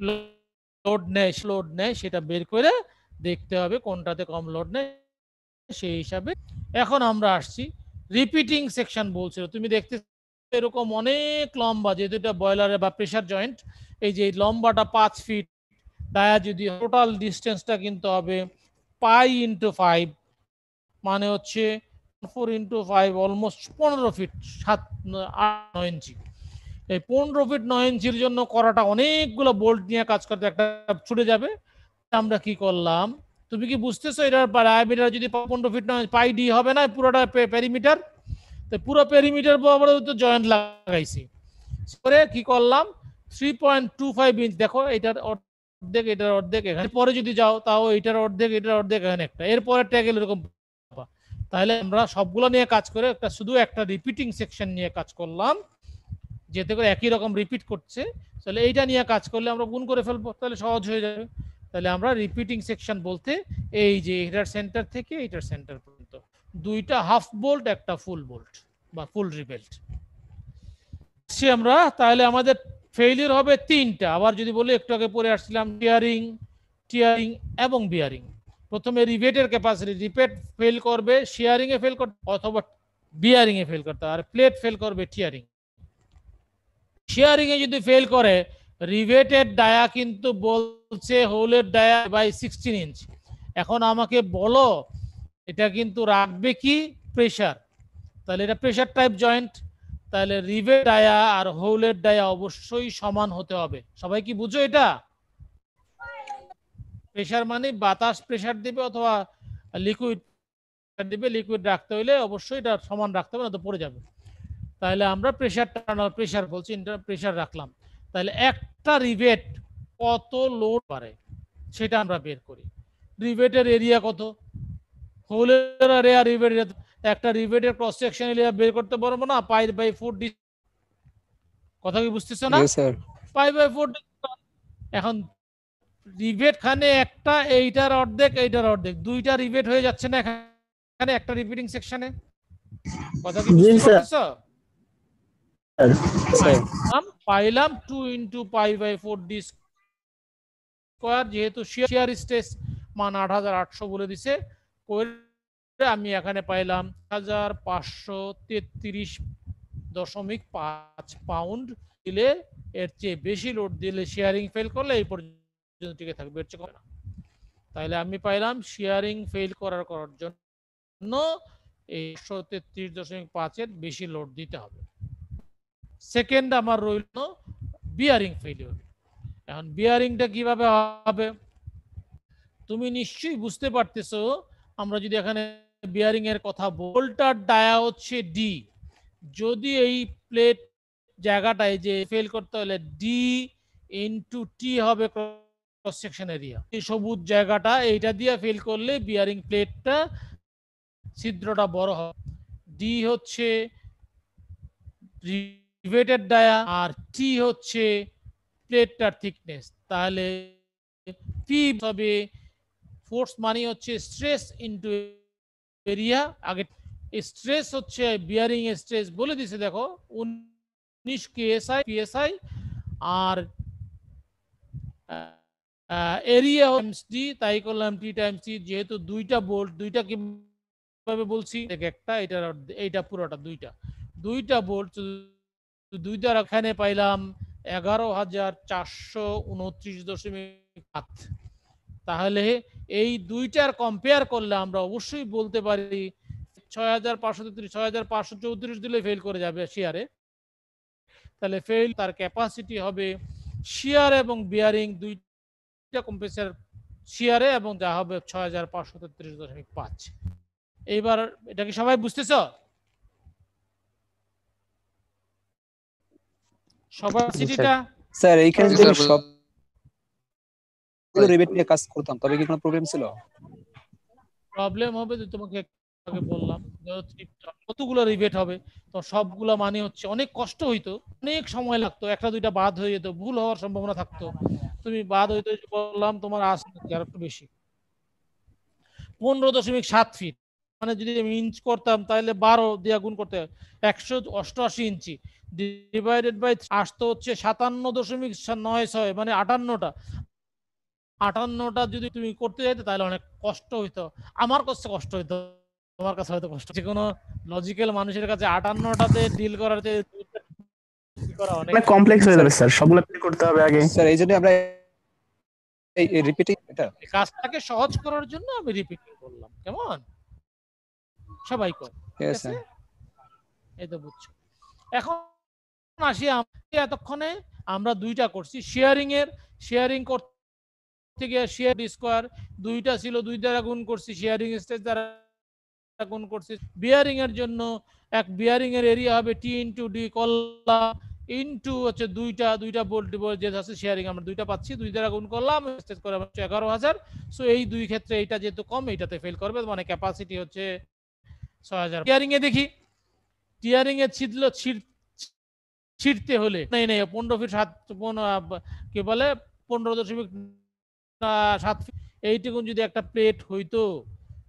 লোড নেয় সেটা বের করে দেখতে হবে কোনটাতে কম লোড নেয় সেই হিসাবে। এখন আমরা আসছি রিপিটিং সেকশন বলছিল, তুমি দেখতে এরকম অনেক লম্বা, যেহেতু এটা বয়লারে বা প্রেসার জয়েন্ট, এই যে লম্বাটা 5 ফিট, ডায়া যদি টোটাল ডিস্টেন্সটা কিন্তু হবে পাই ইন্টু 5, মানে হচ্ছে 4 ইন্টু 5 অলমোস্ট 15 ফিট 7-9 ইঞ্চি। এই 15 ফিট 9 ইঞ্চির জন্য করাটা অনেকগুলো বোল্ট নিয়ে কাজ করতে একটা ছুটে যাবে। আমরা কি করলাম, তুমি কি বুঝতেছো? এটার ডায়ামিটার যদি 15 ফিট 9 পাই ডি হবে না পুরোটা পেরিমিটার, তো পুরো পেরিমিটার বরাবর তো জয়েন্ট লাগাইছি। পরে কি করলাম 3.25 ইঞ্চ, দেখো এটার অর্ধেক এটার অর্ধেক এখানে, পরে যদি যাও তাও এটার অর্ধেক এটার অর্ধেক এখানে একটা, এরপরে ট্যাগেল এরকম। তাহলে আমরা সবগুলো নিয়ে কাজ করে শুধু একটা রিপিটিং সেকশন নিয়ে কাজ করলাম, যেতে করে একই রকম রিপিট করছে। তাহলে এইটা নিয়ে কাজ করলে আমরা গুণ করে ফেলবো, তাহলে সহজ হয়ে যাবে। তাহলে আমরা রিপিটিং সেকশন বলতে এই যে এটার সেন্টার থেকে এটার সেন্টার পর্যন্ত দুইটা হাফ বোল্ট একটা ফুল বোল্ট বা ফুল রিবেল্ট আমরা। তাহলে আমাদের ফেইলিউর হবে তিনটা। আবার যদি বলি একটু আগে পরে আসছিলাম টিয়ারিং এবং বিয়ারিং। প্রথমে রিভেটের ক্যাপাসিটি, রিভেট ফেল করবে শিয়ারিং এ ফেল করতে অথবা বিয়ারিং এ ফেল করতে, আর প্লেট ফেল করবে টিয়ারিং। শিয়ারিং এ যদি ফেল করে রিভেটেড ডায়া কিন্তু বলছে হোলের ডায়া বাই 16 ইঞ্চ। এখন আমাকে বলো এটা কিন্তু রাখবে কি প্রেসার, তাহলে এটা প্রেসার টাইপ জয়েন্ট, তাহলে রিভেট ডায়া আর হোলের ডায়া অবশ্যই সমান হতে হবে। সবাই কি বুঝো এটা? প্রেসার মানে বাতাস প্রেসার দিবে অথবা লিকুইড দিবে, লিকুইড রাখতে হইলে অবশ্যই এটা সমান রাখতে হবে, না তো পড়ে যাবে। তাহলে আমরা প্রেসার বলছি, প্রেসার রাখলাম। তাহলে একটা রিভেট কত লোড পারে সেটা আমরা বের করি। রিভেটের এরিয়া কত, হোলের এরিয়া রিভেট, একটা রিভেটের ক্রস সেকশন এরিয়া বের করতে পারবো না পাই বাই 4 ডি। কথা কি বুঝতেছো না? Pi by 4 D. এখন রিভেট খানে একটা এইটার অর্ধেক এইটার অর্ধেক, দুইটা রিভেট হয়ে যাচ্ছে না এখানে একটা রিপিটিং সেকশনে? কথা কি বুঝতে পারছো? পাইলাম 2 into pi by 4 D square, যেহেতু শিয়ার স্ট্রেস মান 8800 বলে দিছে, আমি এখানে পাইলাম 1533.5 পাউন্ড। দিলে এর চেয়ে বেশি লোড দিলে শিয়ারিং ফেল করলে এই পর্যন্ত টিকে থাকবে, এর চেয়ে কমে না। তাহলে আমি পাইলাম শিয়ারিং ফেল করার জন্য 133.5 এর বেশি লোড দিতে হবে। সেকেন্ড আমার রইল বিয়ারিং ফেলিওর। এখন বিয়ারিংটা কিভাবে হবে তুমি নিশ্চয়ই বুঝতে পারতেছো। আমরা যদি এখানে বিয়ারিং এর কথা বোল্টার ডায়া হচ্ছে ডি, যদি এই প্লেট জায়গাটায় যে ফেল করতে হলে ডি ইনটু টি হবে ক্রস সেকশন এরিয়া। এই সবুজ জায়গাটা এইটা দিয়ে ফেল করলে বিয়ারিং প্লেটটা ছিদ্রটা বড় হবে। ডি হচ্ছে রিভেটেড ডায়া আর টি হচ্ছে প্লেটটার থিকনেস। তাহলে পি হবে ফোর্স মানে হচ্ছে স্ট্রেস ইনটু এরিয়া। আগে স্ট্রেস হচ্ছে বিয়ারিং স্ট্রেস বলে দিছে, দেখো 19 পিএসআই, আর এরিয়া টাইমস ডি, তাই করলাম টি টাইমস টি। যেহেতু দুইটা বোল্ট, দুইটা কিভাবে বলছি, একটা এটার এইটা পুরোটা দুইটা বোল্ট, দুইটা এখানে পাইলাম 11,429.8। তাহলে এই দুইটার কম্পেয়ার করলে আমরা অবশ্যই বলতে পারি 6,534 দিলে ফেল করে যাবে শিয়ারে। তাহলে ফেল তার ক্যাপাসিটি হবে শিয়ার এবং বিয়ারিং দুইটা কম্প্রেসার শিয়ারে, এবং যা হবে 6,533.5। এইবার এটা কি সবাই বুঝতেছ? সবার সিটিটা স্যার এইখানে যদি সব রিবেট নিয়ে কাজ করতাম তবে কি কোনো প্রবলেম ছিল? প্রবলেম হবে যে তোমাকে আগে বললাম কতগুলো রিবেট হবে, তো সবগুলো মানে হচ্ছে অনেক কষ্ট হইতো, অনেক সময় লাগতো, একটা দুইটা বাদ হয়ে যেত, ভুল হওয়ার সম্ভাবনা থাকতো। তুমি বাদ হইতো বললাম তোমার আসে আর একটু বেশি 15.7 ফিট, মানে যদি আমি ইঞ্চ করতাম তাহলে 12 দিয়ে গুণ করতে 188 ইঞ্চি ডিভাইডেড বাই আসতো হচ্ছে 57.96, মানে 58টা যদি তুমি করতে যাইতে তাহলে অনেক কষ্ট হইতো। আমার কাছে কষ্ট হইতো, তোমার কাছে হয়তো কষ্ট, যে কোনো লজিক্যাল মানুষের কাছে 58টাতে ডিল করার করা অনেক কমপ্লেক্স হয়ে যাবে স্যার, সবগুলো প্লে করতে হবে আগে। স্যার এই জন্য আমরা এই রিপিটিং এটা কাজটাকে সহজ করার জন্য আমি রিপিটিং করলাম। কেমন সবাই কর, ঠিক আছে? এই তো বুঝছো। এখন আসি এতক্ষণে আমরা দুইটা করছি শেয়ারিং করতে গিয়ে শেয়ার স্কোয়ার দুইটা ছিল, 2 দ্বারা গুণ করছি, শেয়ারিং স্টেজ দ্বারা গুণ করছি। বিয়ারিং এর জন্য এক বিয়ারিং এর এরিয়া হবে টি ইনটু ডি করলাম ইনটু হচ্ছে দুইটা বোল্ট যে আছে শেয়ারিং আমরা দুইটা পাচ্ছি, 2 দ্বারা গুণ করলাম, স্টেজ করে 11,000। সো এই দুই ক্ষেত্রে এইটা যেহেতু কম এইটাতে ফেল করবে, মানে ক্যাপাসিটি হচ্ছে 6,000। টিয়ারিং এ দেখি, টিয়ারিং এ ছিটতে হলে নেই 15 ফিট 7 কি বলে 15.7 ফিট এইটুকু যদি একটা প্লেট হইতো,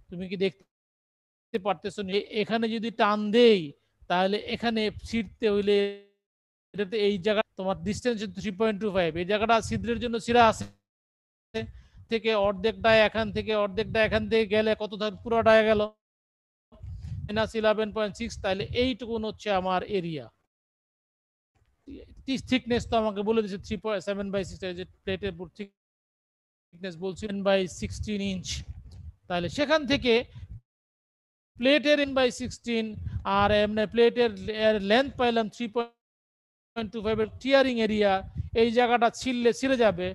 তুমি কি দেখতে পারতেছো? এখানে যদি টান দেই তাহলে এখানে ছিটতে হইলে এটাতে এই জায়গা তোমার ডিসটেন্স 3.25, এই জায়গাটা ছিদ্রের জন্য ছিঁড়া আছে, থেকে অর্ধেক ডায় এখান থেকে অর্ধেক ডায় এখান থেকে গেলে কত পুরো ডায় গেল -11.6, তাহলে এইটুকুন হচ্ছে আমার এরিয়া। থিকনেস তো আমাকে বলে দিয়েছে 3.7/6, যে প্লেটের থিকনেস বলছি 10/16 ইঞ্চ। তাহলে সেখান থেকে প্লেটের 10/16 আর এমনি প্লেটের লেন্থ পাইলাম 3.25 এর টিয়ারিং এরিয়া, এই জায়গাটা ছিঁড়ে যাবে।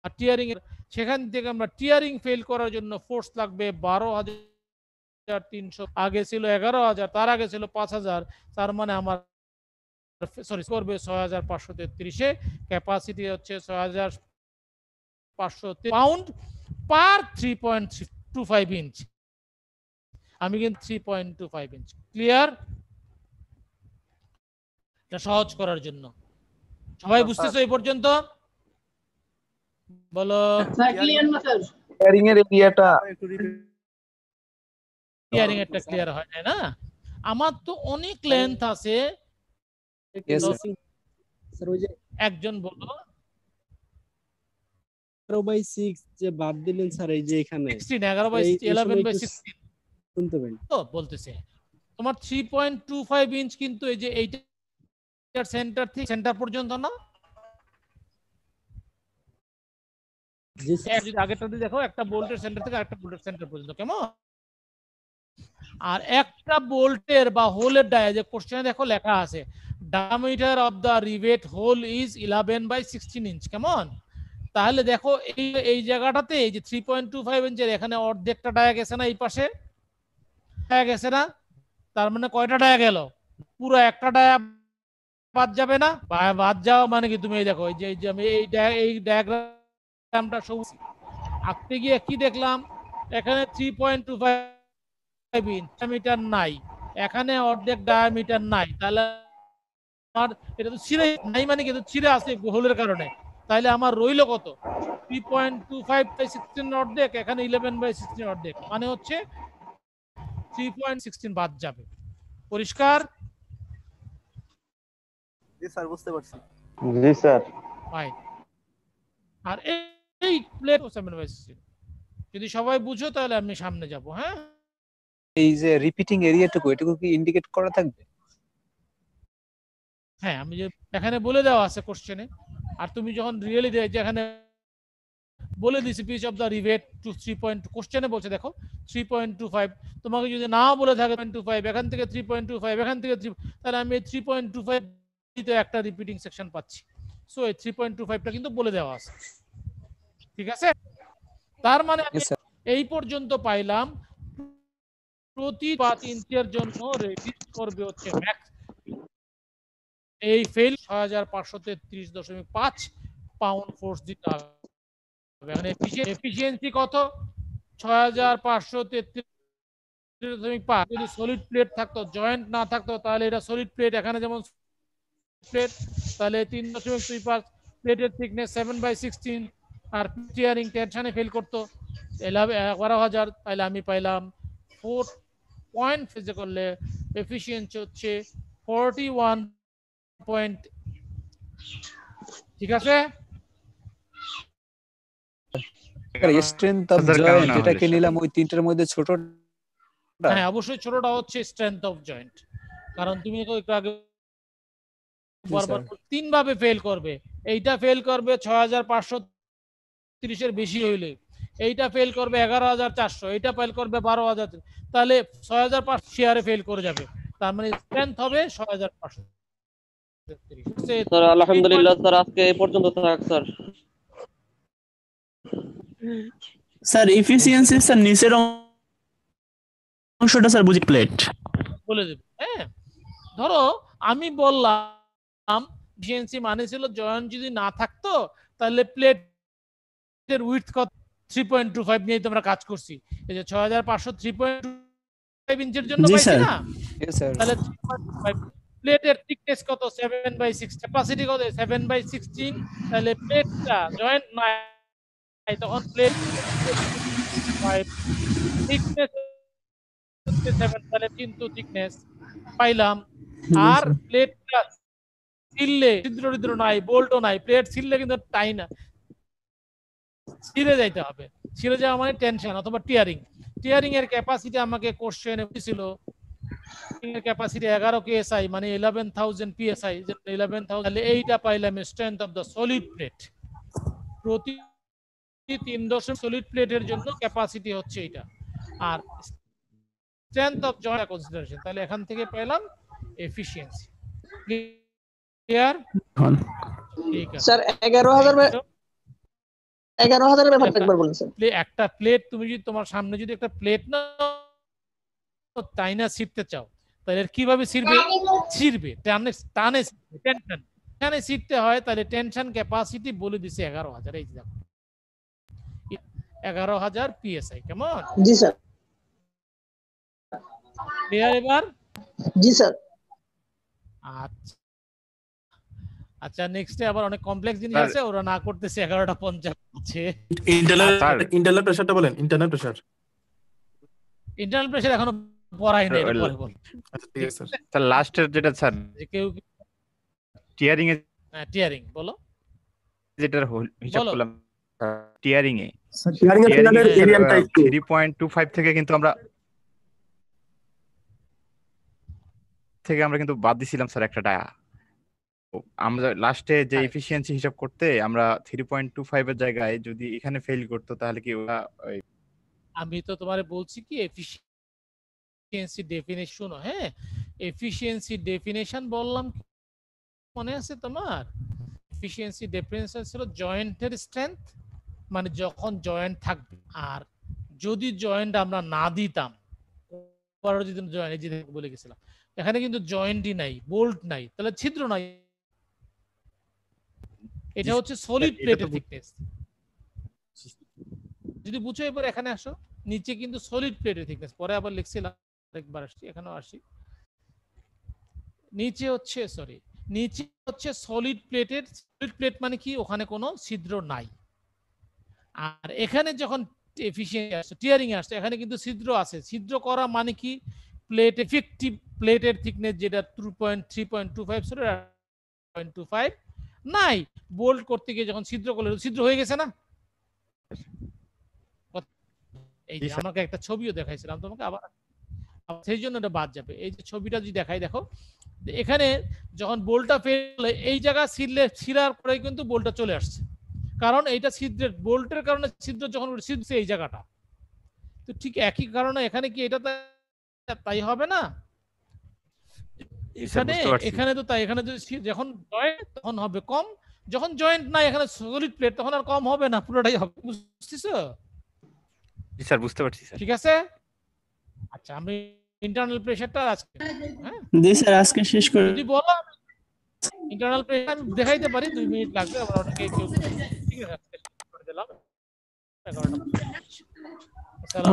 আর টিয়ারিং এর সেখান থেকে আমরা টিয়ারিং ফেল করার জন্য ফোর্স লাগবে 12,300, আগে ছিল 11,000, তার আগে ছিল 5,000, তার মানে আমার করবে 6,533 ক্যাপাসিটি হচ্ছে 6,500 পাউন্ড পার 3.25 ইঞ্চ। আমি কিন্তু 3.25 ইঞ্চ ক্লিয়ার, এটা সহজ করার জন্য। সবাই বুঝতেছো এই পর্যন্ত? বলো ক্লিয়ার না স্যার? শেয়ারিং এর এরিয়াটা টিয়ারিং একটা ক্লিয়ার হয় না? আমার তো অনেক লেন্থ আছে। স্যার ওই যে একজন বলো 11/6 যে বাদ দিলেন স্যার, এই যে এখানে 11/16 শুনতে পাই তো বলতেছে তোমার 3.25 ইঞ্চ, কিন্তু এই যে এইটার সেন্টার থেকে সেন্টার পর্যন্ত না, যদি আগেরটাতে দেখো একটা বোল্টের সেন্টার থেকে আরেকটা বোল্টের সেন্টার পর্যন্ত, কেমন? আর একটা বোল্টের বা হোলের ডায়া, যে কোশ্চেনে দেখো লেখা আছে diameter of the rivet hole is 11/16 inch, কেমন? তাহলে দেখো এই জায়গাটাতে এই যে 3.25 ইঞ্চের এখানে অর্ধেকটা ডায়া গেছে না, এই পাশে ডায়া গেছে না, তার মানে কয়টা ডায়া গেল? পুরো একটা ডায়া বাদ যাবে না? বাদ যাওয়া মানে কি, তুমি এই দেখো এই যে আমি এই ডায়াগ্রামটা সবুজ আঁকতে গিয়ে কি দেখলাম, এখানে 3.25 ইঞ্চ ডায়ামিটার নাই, এখানে অর্ধেক ডায়ামিটার নাই, তাহলে আমার এটা তো ছিঁড়ে নাই, মানে কি ছিঁড়ে আছে হোলের কারণে, তাহলে আমার রইল কত? 3.25/16 অর্ধেক, এখানে 11/16 অর্ধেক, মানে হচ্ছে 3.16 বাদ যাবে। পরিষ্কার? জি স্যার, বুঝতে পারছি। জি স্যার। ফাইন। আর এই প্লেট 7/16 যদি সবাই বুঝো তাহলে আমি সামনে যাব। হ্যাঁ, এই যে রিপিটিং এরিয়াটুকু এটুকু কি ইন্ডিকেট করা থাকবে? হ্যাঁ, আমি যে এখানে বলে দেওয়া আছে কোশ্চেনে, আর তুমি যখন রিয়েলি যেখানে বলে দিছি pitch of the rivet to 3. কোশ্চেনে বলছে দেখো 3.25, তোমাকে যদি না বলে থাকে 0.25, এখান থেকে 3.25, এখান থেকে 3, তাহলে আমি 3.25 তে একটা রিপিটিং সেকশন পাচ্ছি। সো এই 3.25টা কিন্তু বলে দেওয়া আছে, ঠিক আছে? তার মানে এই পর্যন্ত পাইলাম প্রতি 5 ইঞ্চের জন্য রেজিস্ট করবে হচ্ছে ম্যাক্স এই ফেল 6,533.5 পাউন্ড ফোর্স দিতে হবে। এখানে এফিসিয়েন্সি কত? 6,533 5 যদি সলিড প্লেট থাকতো, জয়েন্ট না থাকতো, তাহলে এটা সলিড প্লেট, এখানে যেমন প্লেট, তাহলে 3.25 প্লেটের থিকনেস 7/16, আর টিয়ারিং টেনশনে ফেল করতো 11,000, তাহলে আমি পাইলাম 4 পয়েন্ট ফেজে করলে এফিসিয়েন্সি হচ্ছে 41 পয়েন্ট। ঠিক আছে, স্ট্রেংথ অফ জয়েন্ট এটাকে নিলাম ওই তিনটার মধ্যে ছোটটা। হ্যাঁ অবশ্যই ছোটটা হচ্ছে স্ট্রেংথ অফ জয়েন্ট, কারণ তুমি একটু আগে বারবার 3 ভাবে ফেল করবে। এইটা ফেল করবে 6,530 এর বেশি হইলে, এইটা ফেল করবে 11,400, এইটা ফেল করবে 12,000, তাহলে 6,500 শেয়ারে ফেল করে যাবে। তার মানে স্ট্রেংথ হবে 6,500। স্যার আলহামদুলিল্লাহ স্যার, আজকে এই পর্যন্ত থাক স্যার। স্যার এফিসিয়েন্সি স্যার নিচের অংশটা স্যার বুঝি প্লেট বলে দেব। হ্যাঁ ধরো আমি বললাম এফিসিয়েন্সি মানে ছিল জয়েন্ট যদি না থাকতো তাহলে প্লেটের উইডথ কত, 3.25 নিয়ে তোমরা কাজ করছি। এই যে 6,500 3.25 ইঞ্চির জন্য পাইছি না, তাহলে 3.25 প্লেটের থিকনেস কত, 7/6, ক্যাপাসিটি কত 7/16, তাহলে প্লেটটা জয়েন্ট নাই তখন প্লেট থিকনেস 7, তাহলে কিন্তু থিকনেস পাইলাম। আর প্লেটটা ছিললে ছিদ্র নাই, বল্টও নাই, প্লেট ছিললে কিন্তু টাই না, ছিঁড়ে যাইতে হবে। ছিঁড়ে যাওয়া মানে টেনশন অথবা টিয়ারিং। টিয়ারিং এর ক্যাপাসিটি আমাকে কোশ্চেনে ছিল, এর ক্যাপাসিটি 11 psi মানে 11,000 psi, 11,000, তাহলে এইটা পাইলাম strength of the solid plate. প্রতি 3 সলিড প্লেটের জন্য ক্যাপাসিটি হচ্ছে এটা, আর স্ট্রেংথ অফ জয়েন্ট কনসিডারেশন, তাহলে এখান থেকে পেলাম এফিশিয়েন্সি। ক্লিয়ার? ঠিক আছে স্যার 11,000 11,000 এর ব্যাপারটা একবার বলুন স্যার। একটা প্লেট তুমি যদি তোমার সামনে যদি একটা প্লেট না তাই না ছিঁড়তে চাও, তাহলে কিভাবে ছিঁড়বে? ছিঁড়বে টানে টানে, টেনশন টানে ছিঁড়তে হয়, তাহলে টেনশন ক্যাপাসিটি বলে দিছে 11,000। এই দেখো 11,000 psi। কেমন? জি স্যার। ক্লিয়ার এবার? জি স্যার। আচ্ছা আচ্ছা, নেক্সটে আবার অনেক কমপ্লেক্স জিনিস আছে, ওরা না করতেছে 11:50 আছে। ইন্টারনাল প্রেসারটা বলেন, ইন্টারনাল প্রেসার। ইন্টারনাল প্রেসার এখনো পড়াই নাই, পরে বল। আচ্ছা ঠিক আছে স্যার। স্যার লাস্টের যেটা স্যার যে কেউ টিয়ারিং এ, হ্যাঁ টিয়ারিং বলো, যেটার হিসাব করলাম টিয়ারিং এ, টিয়ারিং এর ফিনালের এরিয়াটা একটু 3.25 থেকে কিন্তু আমরা কিন্তু বাদ দিছিলাম স্যার একটা ডায়া। আমরা লাস্টে যে এফিশিয়েন্সি হিসাব করতে আমরা 3.25 এর জায়গায় যদি এখানে ফেল করতো তাহলে কি ওরা, আমি তো তোমারে বলছি কি এফিশিয়েন্সি ডেফিনেশন, হ্যাঁ এফিশিয়েন্সি ডেফিনেশন বললাম, মনে আছে তোমার? এফিশিয়েন্সি ডেফিনেশন ছিল জয়েন্টের স্ট্রেংথ, মানে যখন জয়েন্ট থাকবে, আর যদি জয়েন্ট আমরা না দিতাম, যদি জয়েন্ট বলে গেছিলাম, এখানে কিন্তু জয়েন্টই নাই, বোল্ট নাই, তাহলে ছিদ্র নাই, এটা হচ্ছে সলিড প্লেটের থিকনেস। যদি বুঝো এবার এখানে আসো, নিচে কিন্তু সলিড প্লেটের থিকনেস, পরে আবার লিখছিলাম একবার আসছি, এখানেও আসি, নিচে হচ্ছে নিচে হচ্ছে সলিড প্লেটের, সলিড প্লেট মানে কি ওখানে কোনো ছিদ্র নাই। আর এখানে যখন এফিশিয়েন্সি আসছে, টিয়ারিং আসছে, এখানে কিন্তু ছিদ্র আছে। ছিদ্র করা মানে কি প্লেট এফেক্টিভ প্লেটের থিকনেস যেটা 3.25 নাই, বোল্ট করতে গিয়ে যখন ছিদ্র করলে ছিদ্র হয়ে গেছে না। এই যে আমাকে একটা ছবিও দেখাইছিলাম তোমাকে, আবার সেই জন্য এটা বাদ যাবে। এই যে ছবিটা যদি দেখাই, দেখো এখানে যখন বোল্টটা ফেলে এই জায়গা ছিঁড়ার পরে কিন্তু বোল্টটা চলে আসছে, কারণ এইটা ছিদ্রের বোল্টের কারণে ছিদ্র যখন ছিঁড়ছে এই জায়গাটা, তো ঠিক একই কারণে এখানে কি এটা তাই হবে না? এখানে তো তাই, এখানে যদি যখন জয়েন্ট তখন হবে কম, যখন জয়েন্ট নাই এখানে সলিড প্লেট তখন আর কম হবে না, পুরোটাই হবে। বুঝছিস? জি স্যার বুঝতে পারছি স্যার। ঠিক আছে, আচ্ছা আমি ইন্টারনাল প্রেসারটা আজকে, হ্যাঁ জি স্যার আজকে শেষ করে যদি বলো ইন্টারনাল প্রেসার আমি দেখাইতে পারি, 2 মিনিট লাগবে, আমরা অনেকে কেউ, ঠিক আছে করে দিলাম 11টা।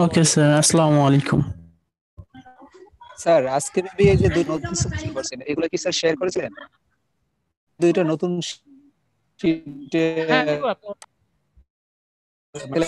ওকে স্যার, আসসালামু আলাইকুম। স্যার আজকে মেবি এই যে দুই নতুন সৃষ্টি করছেন এগুলো কি স্যার শেয়ার করেছিলেন দুইটা নতুন শীটে হ্যাঁ এগুলো